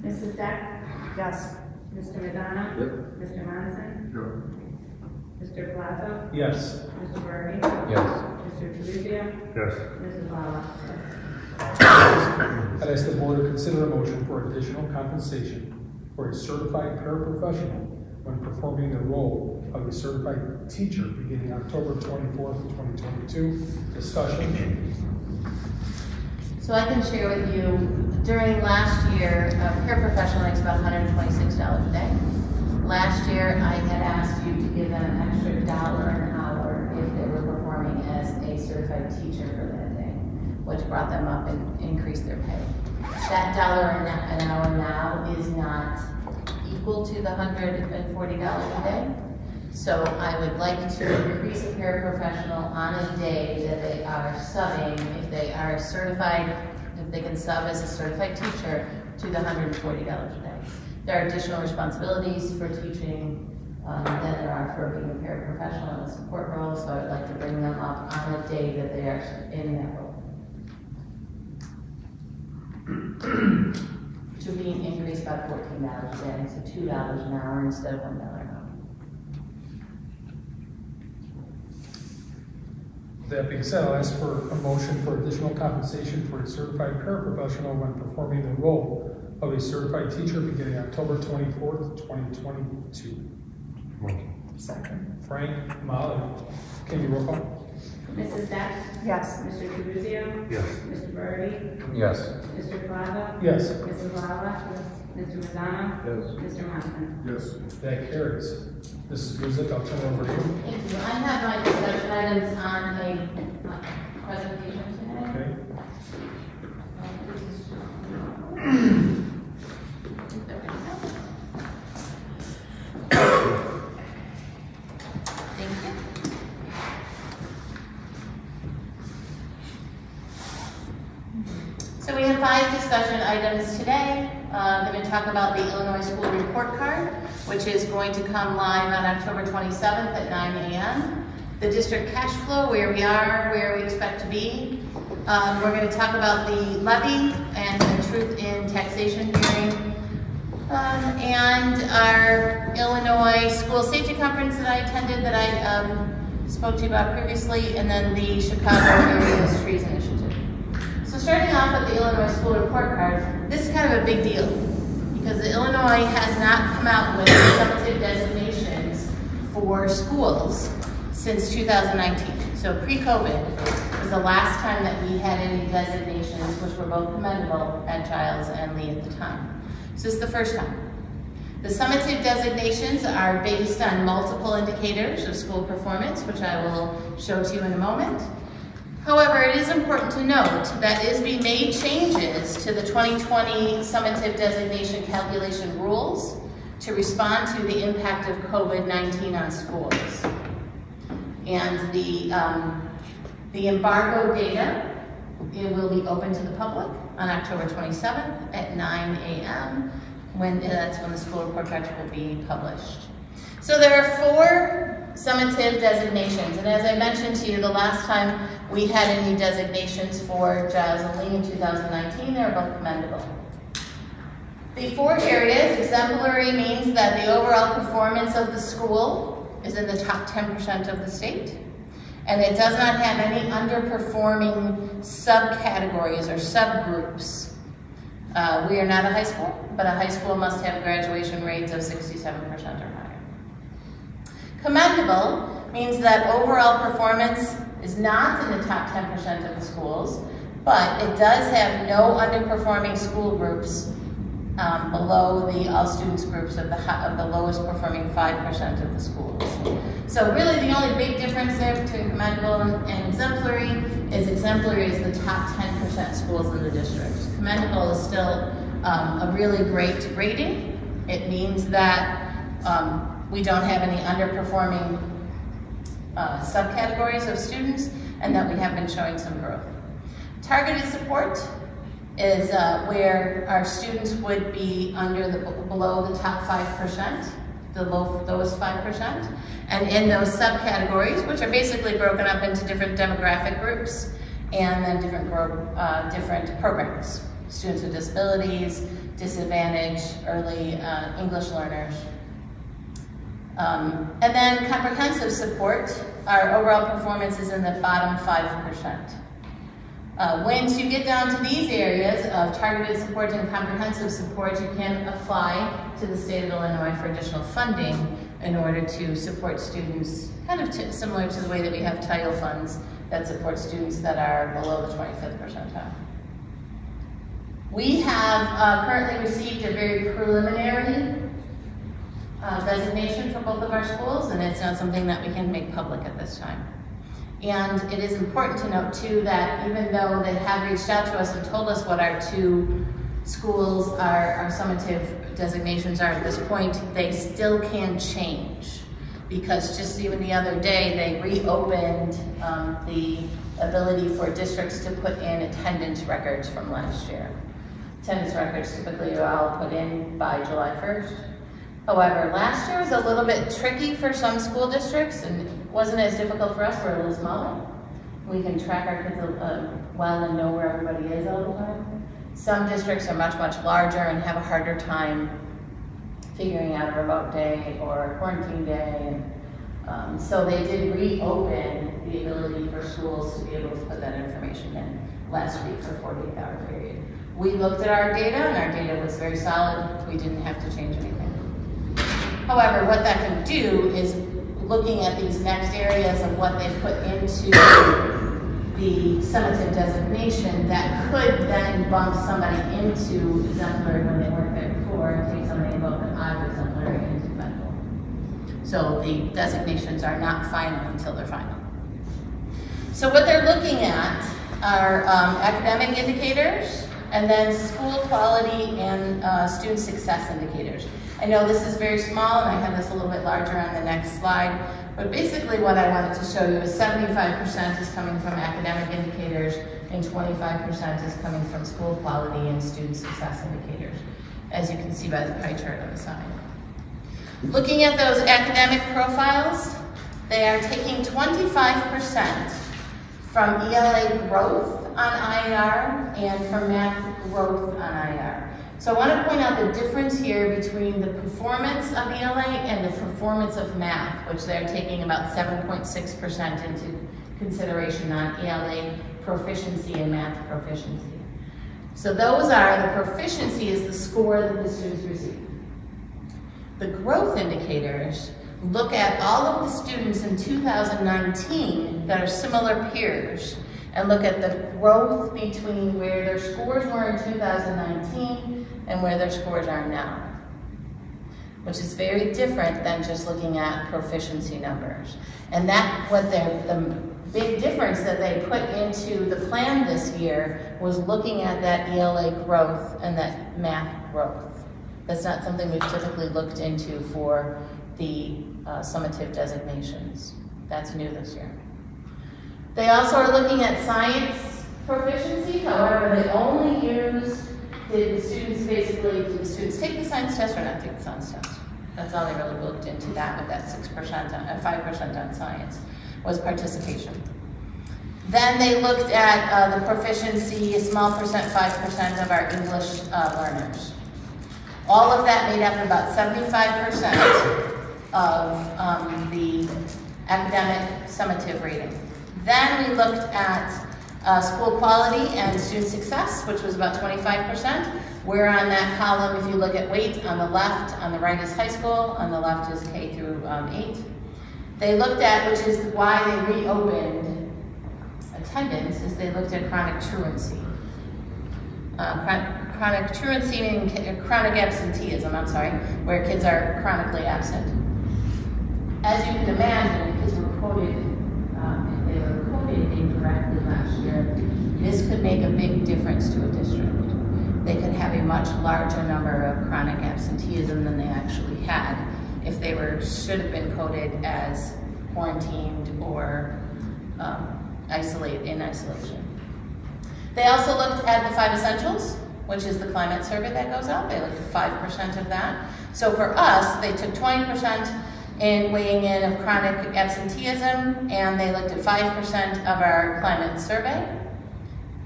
Mrs. Beck? Yes. Mr. Madonna? Yep. Mr. Monson? Sure. Mr. Plaza? Yes. Mr. Burry? Yes. Mr. Trujillo? Yes. Mrs. Lala? I'd ask the board to consider a motion for additional compensation for a certified paraprofessional when performing the role of a certified teacher beginning October 24th, 2022. Discussion. So I can share with you, during last year, a paraprofessional makes about $126 a day. Last year, I had asked you to give them an extra $1 an hour if they were performing as a certified teacher for that day, which brought them up and increased their pay. That $1 an hour now is not equal to the $140 a day. So I would like to increase a paraprofessional on a day that they are subbing, if they are certified, if they can sub as a certified teacher, to the $140 a day. There are additional responsibilities for teaching than there are for being a paraprofessional in a support role, so I would like to bring them up on a day that they are in that role. To be increased by $14 a day, so $2 an hour instead of $1 an hour. that being said, I'll ask for a motion for additional compensation for a certified paraprofessional when performing the role of a certified teacher beginning October 24th, 2022. Second. Frank, Molly, can you roll call? Mrs. Deck? Yes. Mr. Trabuzio? Yes. Mr. Birdie? Yes. Mr. Plaza? Yes, Mrs. Lala? Mr. Mazzano? Yes. Mr. Monson? Yes. that carries. Mrs. Guzik, I'll turn it over to you. Thank you. I have my discussion items on a presentation today. Okay. Thank you. So we have 5 discussion items today. I'm going to talk about the Illinois School Report Card, which is going to come live on October 27th at 9 a.m. The district cash flow, where we are, where we expect to be. We're going to talk about the levy and the truth in taxation hearing. And our Illinois School Safety Conference that I attended that I spoke to you about previously, and then the Chicago Area's Trees Initiative. So starting off with the Illinois School Report Card, this is kind of a big deal because Illinois has not come out with summative designations for schools since 2019. So pre-COVID was the last time that we had any designations, which were both commendable at Giles and Lee at the time. So this is the first time. The summative designations are based on multiple indicators of school performance, which I will show to you in a moment. However, it is important to note that ISB made changes to the 2020 summative designation calculation rules to respond to the impact of COVID-19 on schools. And the embargo data, it will be open to the public on October 27th at 9 a.m. That's when the school report card will be published. So there are 4 summative designations, and as I mentioned to you, the last time we had any designations for Giles and Lee in 2019, they were both commendable. The 4 areas, exemplary means that the overall performance of the school is in the top 10% of the state, and it does not have any underperforming subcategories or subgroups. We are not a high school, but a high school must have graduation rates of 67% or higher. Commendable means that overall performance is not in the top 10% of the schools, but it does have no underperforming school groups below the all students groups of the lowest performing 5% of the schools. So really the only big difference there between commendable and exemplary is the top 10% schools in the district. Commendable is still a really great rating. It means that we don't have any underperforming subcategories of students and that we have been showing some growth. Targeted support is where our students would be below the top 5%, those 5%, and in those subcategories, which are basically broken up into different demographic groups and then different programs. Students with disabilities, disadvantaged, early English learners. And then comprehensive support, our overall performance is in the bottom 5%. Once you get down to these areas of targeted support and comprehensive support, you can apply to the state of Illinois for additional funding in order to support students, kind of similar to the way that we have title funds that support students that are below the 25th percentile. We have currently received a very preliminary designation for both of our schools, and it's not something that we can make public at this time. And it is important to note too that even though they have reached out to us and told us what our 2 schools, our summative designations are at this point, they still can change. Because just even the other day, they reopened the ability for districts to put in attendance records from last year. Attendance records typically are all put in by July 1st. However, last year was a little bit tricky for some school districts and it wasn't as difficult for us. We're a little smaller. We can track our kids well and know where everybody is all the time. Some districts are much, much larger and have a harder time figuring out a remote day or a quarantine day. So they did reopen the ability for schools to be able to put that information in last week for a 48-hour period. We looked at our data, and our data was very solid. We didn't have to change anything. However, what that can do is looking at these next areas of what they put into the summative designation that could then bump somebody into exemplary when they weren't there before and take somebody above an out of exemplary into medical. So the designations are not final until they're final. So what they're looking at are academic indicators and then school quality and student success indicators. I know this is very small and I have this a little bit larger on the next slide, but basically what I wanted to show you is 75% is coming from academic indicators and 25% is coming from school quality and student success indicators, as you can see by the pie chart on the side. Looking at those academic profiles, they are taking 25% from ELA growth on IER and from math growth on IER. So I want to point out the difference here between the performance of ELA and the performance of math, which they're taking about 7.6% into consideration on ELA proficiency and math proficiency. So those are, the proficiency is the score that the students receive. The growth indicators look at all of the students in 2019 that are similar peers and look at the growth between where their scores were in 2019 and where their scores are now, which is very different than just looking at proficiency numbers. And that, what the big difference that they put into the plan this year was looking at that ELA growth and that math growth. That's not something we've typically looked into for the summative designations. That's new this year. They also are looking at science proficiency. However, they only use, did the students take the science test or not take the science test? That's all they really looked into that with that 6%, 5% on science was participation. Then they looked at the proficiency, a small percent, 5% of our English learners. All of that made up about 75% of the academic summative rating. Then we looked at school quality and student success, which was about 25%. Where on that column, if you look at weight, on the left, on the right is high school, on the left is K through 8. They looked at, which is why they reopened attendance, is they looked at chronic truancy. Chronic truancy meaning chronic absenteeism, where kids are chronically absent. As you can imagine, kids were quoted, if they were quoted incorrectly last year, this could make a big difference to a district. They could have a much larger number of chronic absenteeism than they actually had if they should have been coded as quarantined or in isolation. They also looked at the 5 essentials, which is the climate survey that goes out. They looked at 5% of that. So for us, they took 20% in weighing in of chronic absenteeism, and they looked at 5% of our climate survey,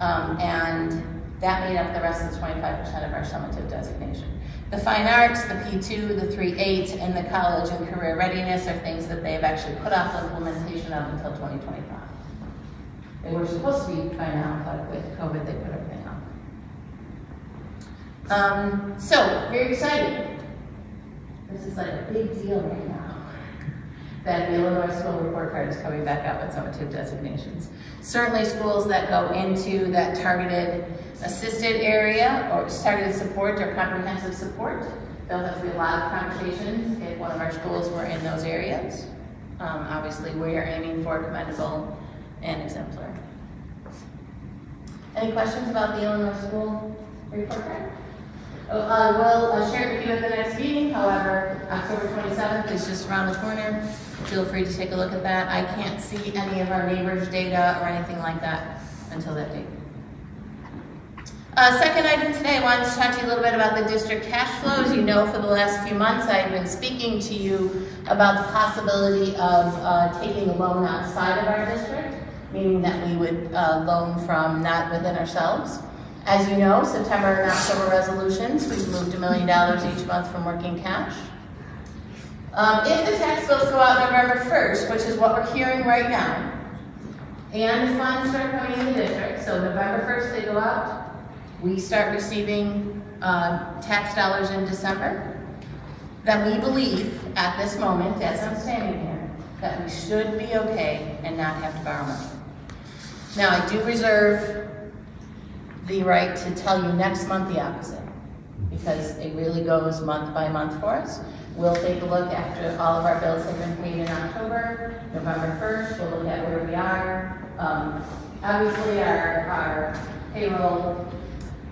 and that made up the rest of the 25% of our summative designation. The fine arts, the P2, the 3.8, and the college and career readiness are things that they've actually put off the implementation of until 2025. They were supposed to be by now, but with COVID, they put everything off. So, very exciting. This is like a big deal right now that the Illinois School Report Card is coming back out with summative designations. Certainly schools that go into that targeted assisted area or targeted support or comprehensive support, there'll have to be a lot of conversations if one of our schools were in those areas. Obviously, we are aiming for commendable and exemplary. Any questions about the Illinois School Report Card? We'll share it with you at the next meeting. However, October 27th is just around the corner. Feel free to take a look at that. I can't see any of our neighbors' data or anything like that until that date. Second item today, I wanted to talk to you a little bit about the district cash flow. As you know, for the last few months, I've been speaking to you about the possibility of taking a loan outside of our district, meaning that we would loan from not within ourselves. As you know, September and October resolutions, we've moved $1 million each month from working cash. If the tax bills go out November 1st, which is what we're hearing right now, and the funds start coming in the district, so November 1st they go out, we start receiving tax dollars in December, then we believe at this moment, as I'm standing here, that we should be okay and not have to borrow money. Now, I do reserve the right to tell you next month the opposite, because it really goes month by month for us. We'll take a look after all of our bills have been paid in October, November 1st, we'll look at where we are. Obviously, our payroll,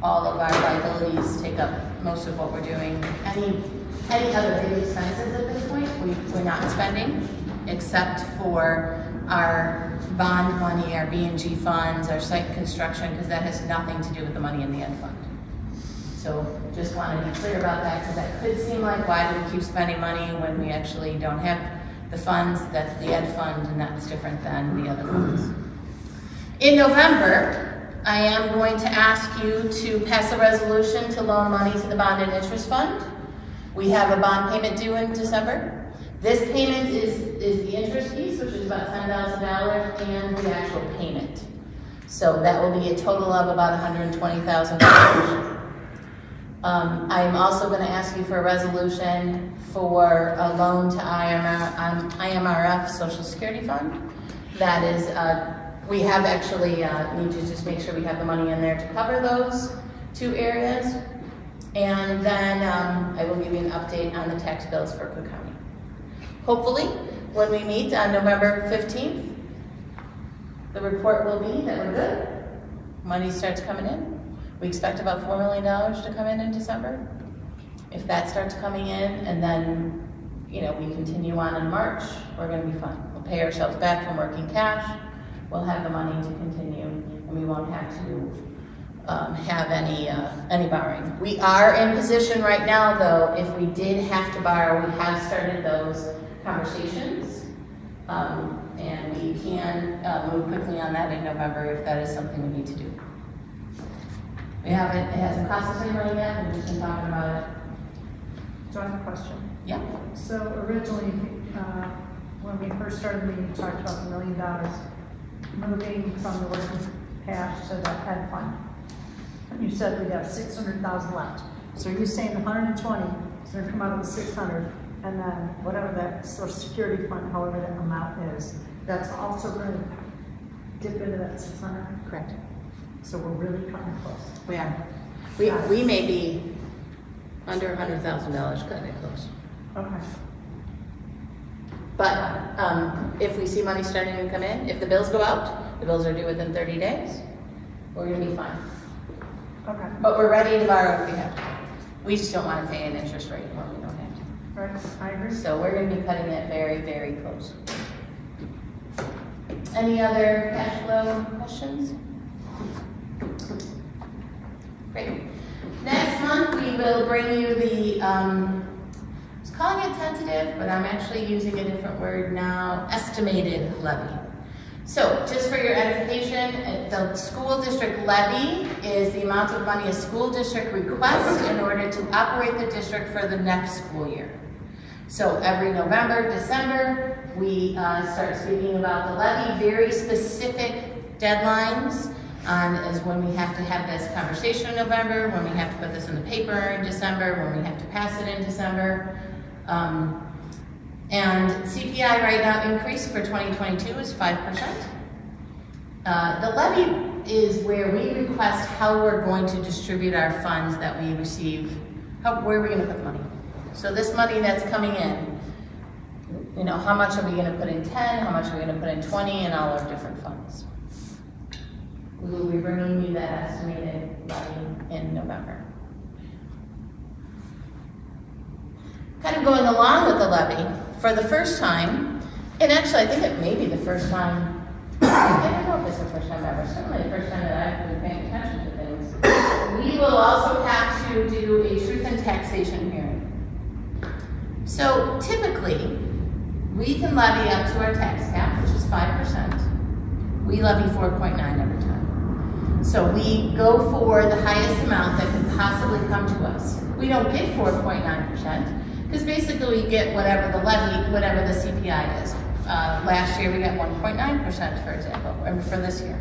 all of our liabilities take up most of what we're doing. Any other big expenses at this point, we're not spending, except for our bond money, our B&G funds, our site construction, because that has nothing to do with the money in the ed fund. So just want to be clear about that, because that could seem like, why do we keep spending money when we actually don't have the funds? That's the ed fund, and that's different than the other funds. In November, I am going to ask you to pass a resolution to loan money to the bond and interest fund. We have a bond payment due in December. This payment is the interest piece, which is about $10,000, and the actual payment. So that will be a total of about $120,000. I'm also going to ask you for a resolution for a loan to IMRF Social Security Fund. That is, we have actually need to just make sure we have the money in there to cover those two areas. And then I will give you an update on the tax bills for Cook County. Hopefully, when we meet on November 15th, the report will be that we're good. Money starts coming in. We expect about $4 million to come in December. If that starts coming in, and then, you know, we continue on in March, we're going to be fine. We'll pay ourselves back from working cash. We'll have the money to continue, and we won't have to have any borrowing. We are in position right now, though, if we did have to borrow, we have started those conversations, and we can move quickly on that in November if that is something we need to do. It hasn't cost us any money yet, we've just been talking about it. Do I have a question? Yeah. So originally, when we first started the meeting, we talked about $1 million moving from the working cash to the ed fund. You said we have 600,000 left. So are you saying the 120 is going to come out of the 600, and then whatever that Social Security fund, however that amount is, that's also going to dip into that 600? Correct. So we're really coming close. We are. We may be under $100,000, cutting it close. Okay. But if we see money starting to come in, if the bills go out, the bills are due within 30 days, we're going to be fine. Okay. But we're ready to borrow if we have to. We just don't want to pay an interest rate when we don't have to. Right, I agree. So we're going to be cutting it very, very close. Any other cash flow questions? Great. Next month we will bring you the, I was calling it tentative, but I'm actually using a different word now, estimated levy. So just for your edification, the school district levy is the amount of money a school district requests in order to operate the district for the next school year. So every November, December, we start speaking about the levy, very specific deadlines is when we have to have this conversation in November, when we have to put this in the paper in December, when we have to pass it in December. And CPI right now increase for 2022 is 5%. The levy is where we request how we're going to distribute our funds that we receive, where are we going to put money. So this money that's coming in, you know, how much are we going to put in 10, how much are we going to put in 20, and all our different funds. We will be bringing you that estimated levy in November. Kind of going along with the levy, for the first time, and actually I think it may be the first time, I don't know if it's the first time ever, certainly the first time that I've been paying attention to things, we will also have to do a truth in taxation hearing. So typically, we can levy up to our tax cap, which is 5%. We levy 4.9 every time. So we go for the highest amount that could possibly come to us. We don't get 4.9%. Because basically we get whatever the levy, whatever the CPI is. Last year we got 1.9%, for example, or for this year.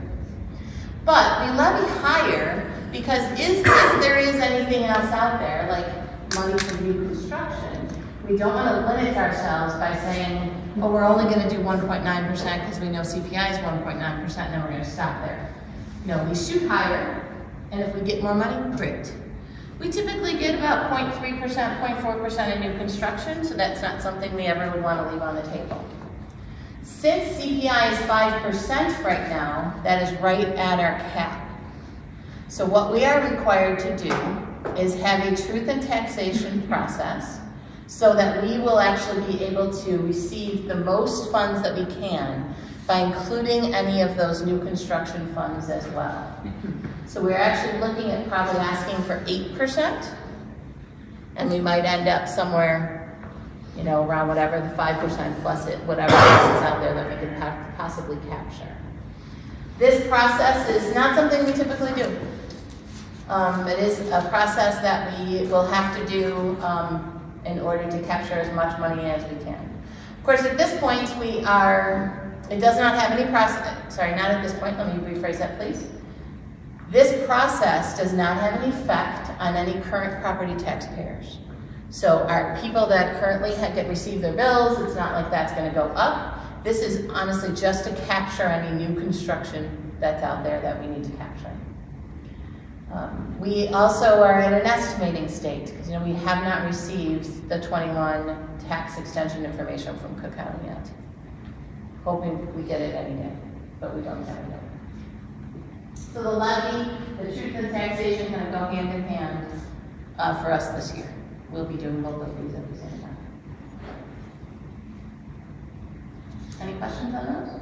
But we levy higher because if there is anything else out there, like money for new construction, we don't want to limit ourselves by saying, oh, we're only going to do 1.9% because we know CPI is 1.9% and then we're going to stop there. No, we shoot higher, and if we get more money, great. We typically get about 0.3%, 0.4% in new construction, so that's not something we ever would want to leave on the table. Since CPI is 5% right now, that is right at our cap. So what we are required to do is have a truth in taxation process so that we will actually be able to receive the most funds that we can by including any of those new construction funds as well. So we're actually looking at probably asking for 8%, and we might end up somewhere, you know, around whatever the 5% plus it, whatever else is out there that we could possibly capture. This process is not something we typically do. It is a process that we will have to do in order to capture as much money as we can. Of course, at this point, it does not have any process, sorry, not at this point, let me rephrase that, please. This process does not have any effect on any current property taxpayers. So our people that currently receive their bills, it's not like that's going to go up. This is honestly just to capture any new construction that's out there that we need to capture. We also are at an estimating state because, you know, we have not received the 21 tax extension information from Cook County yet. Hoping we get it any day, but we don't have it yet. So the levy, the truth and taxation kind of go hand in hand for us this year. We'll be doing both of these at the same time. Any questions on those?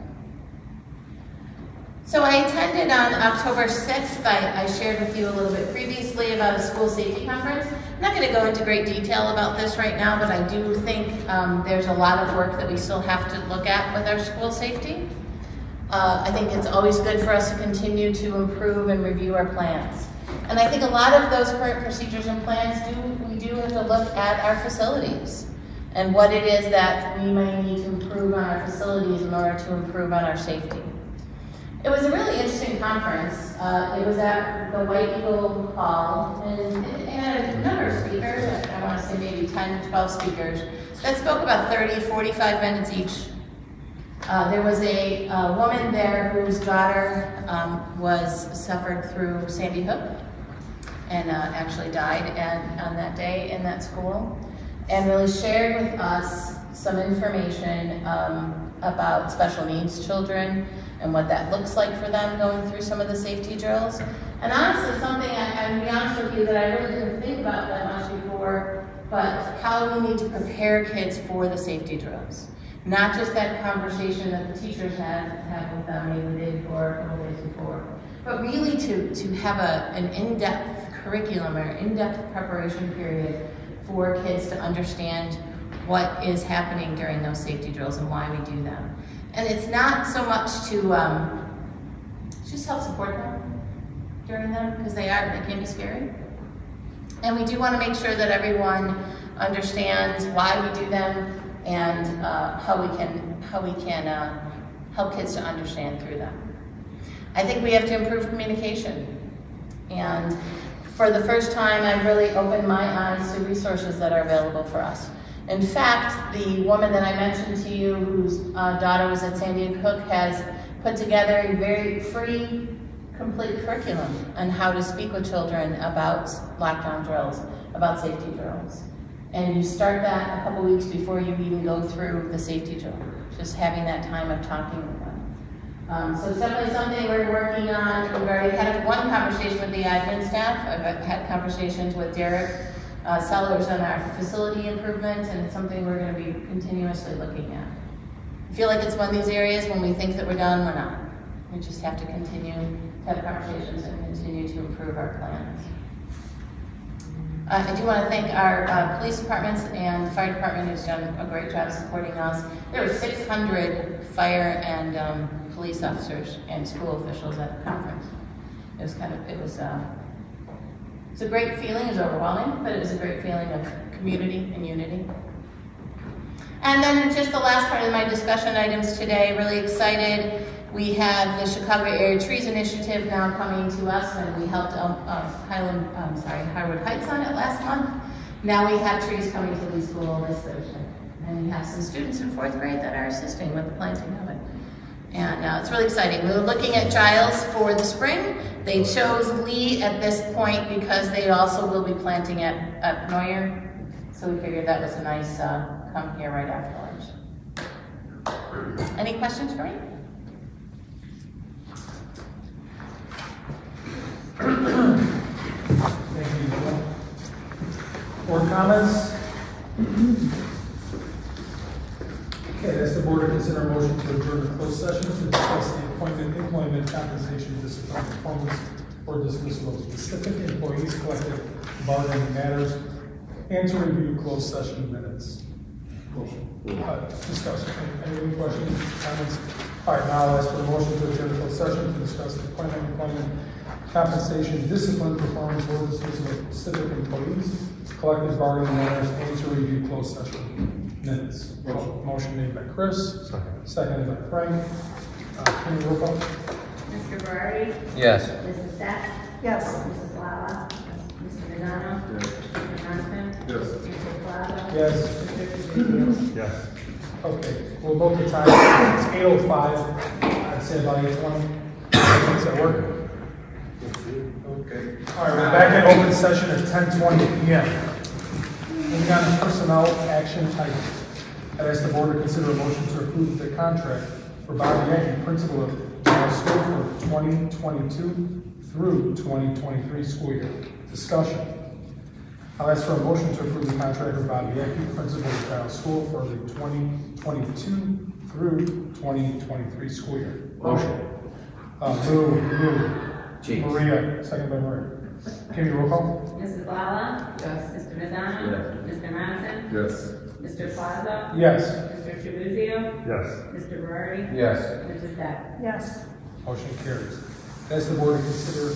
So I attended on October 6th, I shared with you a little bit previously about a school safety conference. I'm not going to go into great detail about this right now, but I do think there's a lot of work that we still have to look at with our school safety. I think it's always good for us to continue to improve and review our plans. And I think a lot of those current procedures and plans we do have to look at our facilities and what it is that we may need to improve on our facilities in order to improve on our safety. It was a really interesting conference. It was at the White Eagle Hall, and it had a number of speakers, I want to say maybe 10 to 12 speakers, that spoke about 30, 45 minutes each. There was a woman there whose daughter suffered through Sandy Hook and actually died on that day in that school, and really shared with us some information about special needs children and what that looks like for them going through some of the safety drills. And honestly, something I'm to be honest with you that I really didn't think about that much before, but how we need to prepare kids for the safety drills. Not just that conversation that the teachers had with them, maybe the day before, a couple days before, but really to have an in-depth curriculum or in-depth preparation period for kids to understand what is happening during those safety drills and why we do them. And it's not so much to just help support them during them, because they can be scary. And we do want to make sure that everyone understands why we do them and how we can help kids to understand through them. I think we have to improve communication. And for the first time, I've really opened my eyes to resources that are available for us. In fact, the woman that I mentioned to you, whose daughter was at Sandy Hook, has put together a very free, complete curriculum on how to speak with children about lockdown drills, about safety drills. And you start that a couple weeks before you even go through the safety drill, just having that time of talking with them. So it's definitely something we're working on. We've already had one conversation with the admin staff. I've had conversations with Derek Sellers on our facility improvement, and it's something we're going to be continuously looking at. I feel like it's one of these areas when we think that we're done, we're not. We just have to continue to have conversations and continue to improve our plans. I do want to thank our police departments and fire department who's done a great job supporting us. There were 600 fire and police officers and school officials at the conference. It was a great feeling. It was overwhelming, but it was a great feeling of community and unity. And then just the last part of my discussion items today, really excited. We have the Chicago Area Trees Initiative now coming to us, and we helped Highwood Heights on it last month. Now we have trees coming to Lee School this Thursday. And we have some students in 4th grade that are assisting with the planting of it. And it's really exciting. We were looking at Giles for the spring. They chose Lee at this point because they also will be planting at Neuer. So we figured that was a nice come here right after lunch. Any questions for me? Thank you. Board comments? Okay, that's the board to consider a motion to adjourn the closed session to discuss the appointment, employment, compensation, discipline, performance, or dismissal of specific employees, collective bargaining matters, and to review closed session minutes. Discussion. Any questions, comments? All right, now I'll ask for a motion to adjourn the closed session to discuss the appointment, employment, compensation, discipline, performance, or dismissal of specific employees, collective bargaining matters, and to review closed session minutes. Motion made by Chris, seconded by Frank. Can you roll call? Mr. Berardi? Yes. Mrs. Steph? Yes. Mrs. Lala? Mr. Mazzano? Yes. Mr. Johnson? Yes. Mr. Plaza? Yes. Mr. Trujillo? Yes. Okay, we'll vote the time. It's 8:05. I'd say about 8:20. Does that work? Okay. All right, we're back in open session at 10:20 p.m. Moving on to personnel action items. I'd ask the board to consider a motion to approve the contract for Bobby Yankee, principal of Giles School for 2022 through 2023 school year. Discussion. I'll ask for a motion to approve the contract for Bobby Yankee, principal of Giles School for the 2022 through 2023 school year. Motion. Move. Maria, second by Maria. Can you roll call? Mrs. Lala? Yes. Mr. Mazzano? Yes. Mr. Johnson? Yes. Mr. Plaza? Yes. Mr. Trujillo? Yes. Mr. Berardi? Yes. Mrs. Steph? Yes. Motion carries. Ask the board to consider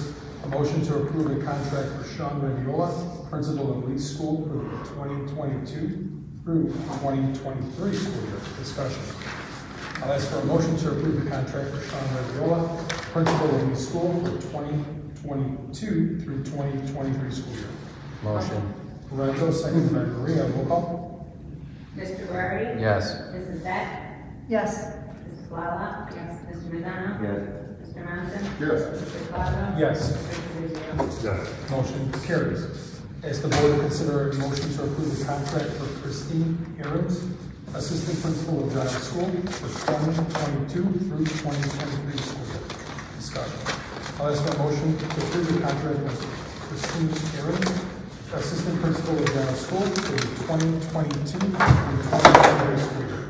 a motion to approve a contract for Sean Radiola, principal of Lee School for the 2022 through 2023 school year. Discussion. I'll ask for a motion to approve the contract for Sean Radiola, principal of Lee School for 2022 through 2023 school year. Motion. Lorenzo, second by Maria. Roll call. Mr. Berardi? Yes. Mrs. Steph? Yes. Mrs. Lala? Yes. Mr. Mazzano? Yes. Mr. Johnson? Yes. Mr. Plaza? Yes. Mr. Trujillo? Yes. Motion carries. Ask the board to consider a motion to approve the contract for Christine Ahrens, assistant principal of Giles School for 2022 through 2023 school year. Discussion. I'll ask for a motion to approve the contract with Christine Ahrens, assistant principal of Giles School for the 2022 through 2023 school year.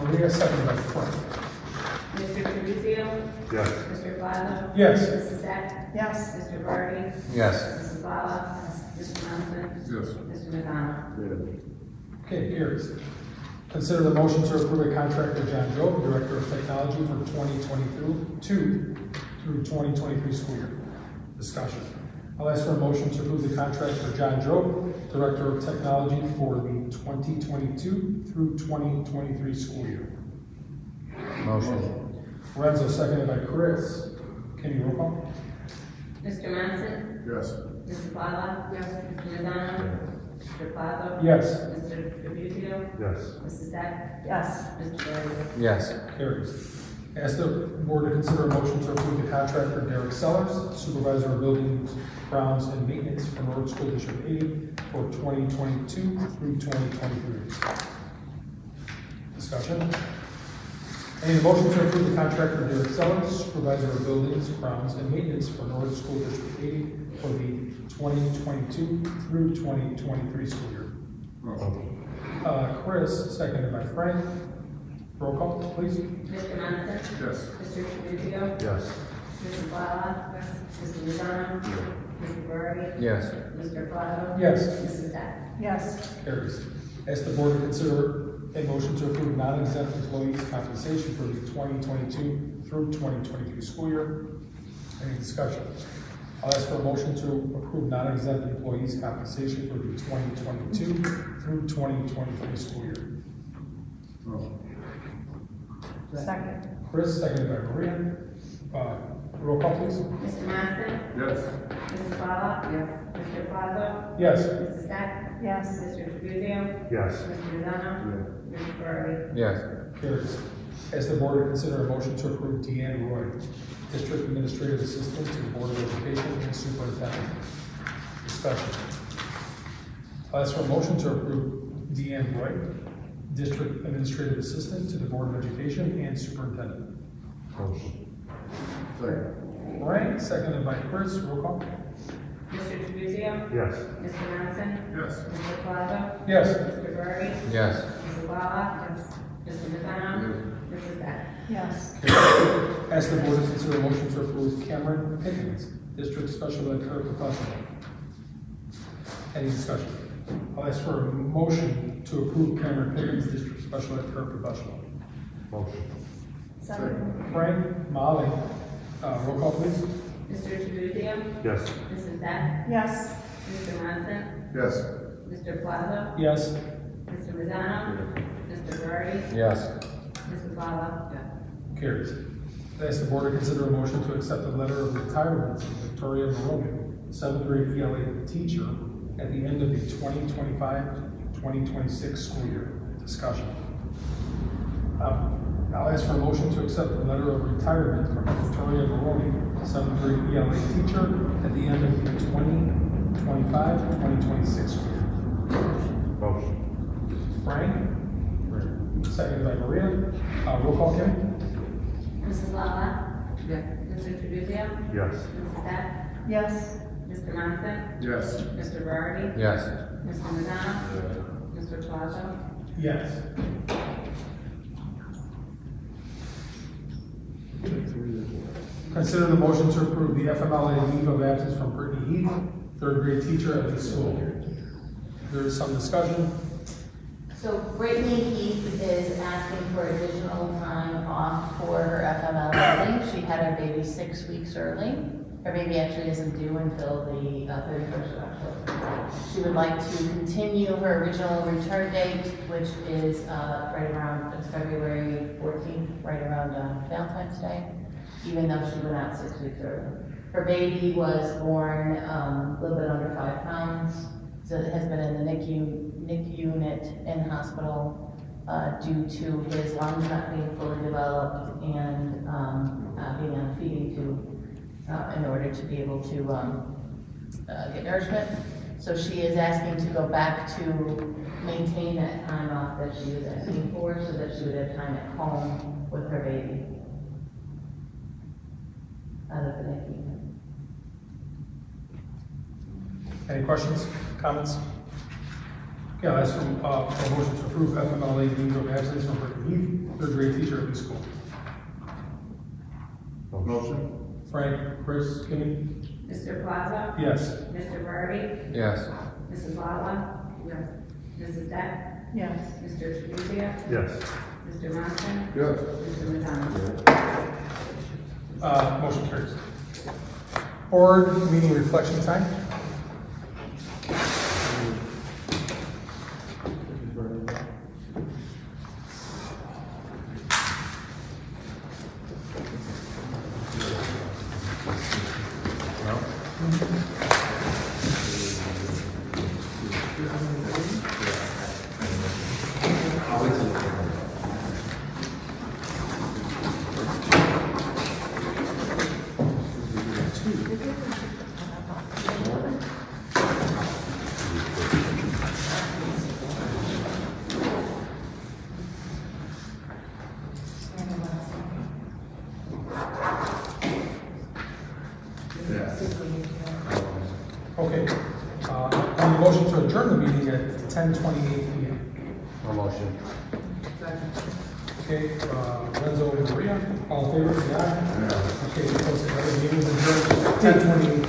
Maria, second by Frank. Mr. Trujillo? Yes. Mr. Plaza? Yes. Mrs. Steph? Yes. Mr. Berardi? Yes. Mrs. Lala? Mr. Johnson? Yes. Mr. Mazzano? Okay, carries. Consider the motion to approve a contract with John Job, Director of Technology for 2022 through 2023 school year. Discussion. I'll ask for a motion to approve the contract for John Job, Director of Technology for the 2022 through 2023 school year. Motion. Lorenzo, seconded by Chris. Can you roll call? Mr. Johnson? Yes. Mrs. Lala? Yes. Mr. Mazzano? Mr. Plaza? Yes. Mr. Trujillo? Yes. Mrs. Steph? Yes. Mr. Berardi? Yes. Carries. Ask the board to consider a motion to approve the contract for Derek Sellers, Supervisor of Buildings, Grounds, and Maintenance for Norwood School District 80 for 2022 through 2023. Discussion. Any motion to approve the contract for Derek Sellers, Supervisor of Buildings, Grounds, and Maintenance for Norwood School District 80 for the 2022 through 2023 school year. Chris, seconded by Frank. Roll call, please. Mr. Johnson? Yes. Mr. Trujillo? Yes. Mrs. Lala? Yes. Mr. Mazzano? Mr. Berardi? Yes. Mr. Plaza? Yes. Mrs. Steph? Yes. Carries. Ask the board to consider a motion to approve non-exempt employees' compensation for the 2022 through 2023 school year. Any discussion? I'll ask for a motion to approve non-exempt employees' compensation for the 2022 through 2023 school year. Second. Chris, seconded by Maria. Roll call, please. Mr. Johnson? Yes. Mrs. Bala? Yes. Mr. Plaza? Yes. Mrs. Beck? Yes. Mr. Trabuzio? Yes. Mr. Lozano? Mr. Guerrero? Yes. Carries. Ask the board to consider a motion to approve Deanne Roy, District Administrative Assistant to the Board of Education and Superintendent. Discussion. I'll ask for a motion to approve Deanne Roy, District Administrative Assistant to the Board of Education and Superintendent. Motion. Second. Frank, seconded by Chris. Roll call. Mr. Trabuzio? Yes. Mr. Johnson? Yes. Mr. Plaza? Yes. Mr. Guerrero? Yes. Mrs. Bala? Yes. Mr. Lozano? Mrs. Beck? Yes. Ask the board to consider a motion to approve Cameron Pickens, District Special Ed Paraprofessional. Any discussion? I'll ask for a motion to approve Cameron Pickens, District Special Ed Paraprofessional. Motion. Second. Frank, Molly, roll call please. Mr. Trabuzio? Yes. Mrs. Beck? Yes. Mr. Johnson? Yes. Mr. Plaza? Yes. Mr. Lozano? Mr. Guerrero? Yes. Mrs. Bala? Yes. Carries. I ask the board to consider a motion to accept a letter of retirement from Victoria Maroney, 7th grade ELA teacher, at the end of the 2025-2026 school year. Discussion. I'll ask for a motion to accept the letter of retirement from Victoria Maroney, 7th grade ELA teacher, at the end of the 2025-2026 school year. Motion. Frank? Seconded by Maria. Roll call, Kim? Mrs. Lala? Yes. Mr. Trabuzio? Yes. Mrs. Beck? Yes. Mr. Johnson? Yes. Mr. Guerrero? Yes. Mr. Lozano? Mr. Plaza? Yes. Consider the motion to approve the FMLA leave of absence from Brittany Heath, 3rd grade teacher at the school. There is some discussion. So Brittany Heath is asking for additional time off for her FMLA leave. She had her baby 6 weeks early. Her baby actually isn't due until the 31st of October. She would like to continue her original return date, which is right around February 14th, right around Valentine's Day, even though she went out 6 weeks early. Her baby was born a little bit under 5 pounds, so it has been in the NICU unit in hospital due to his lungs not being fully developed and being on a feeding tube in order to be able to get nourishment. So she is asking to go back to maintain that time off that she was asking for so that she would have time at home with her baby out of the NICU. Any questions, comments? Okay, I'll ask for a motion to approve FMLA leave of absence from Brittany Heath, 3rd grade teacher at the school. Motion. Frank, Chris, Kimmy? Mr. Plaza? Yes. Mr. Guerrero? Yes. Mrs. Lala? Yes. Mrs. Beck? Yes. Mr. Trabuzio? Yes. Mr. Johnson? Yes. Mr. Lozano? Motion carries. Board meeting reflection time. Okay, on the motion to adjourn the meeting at 10:28 p.m. No motion. Okay, Renzo and Maria, all in favor, say aye. Okay, opposed, say no. The meeting is adjourned at 10:28 p.m.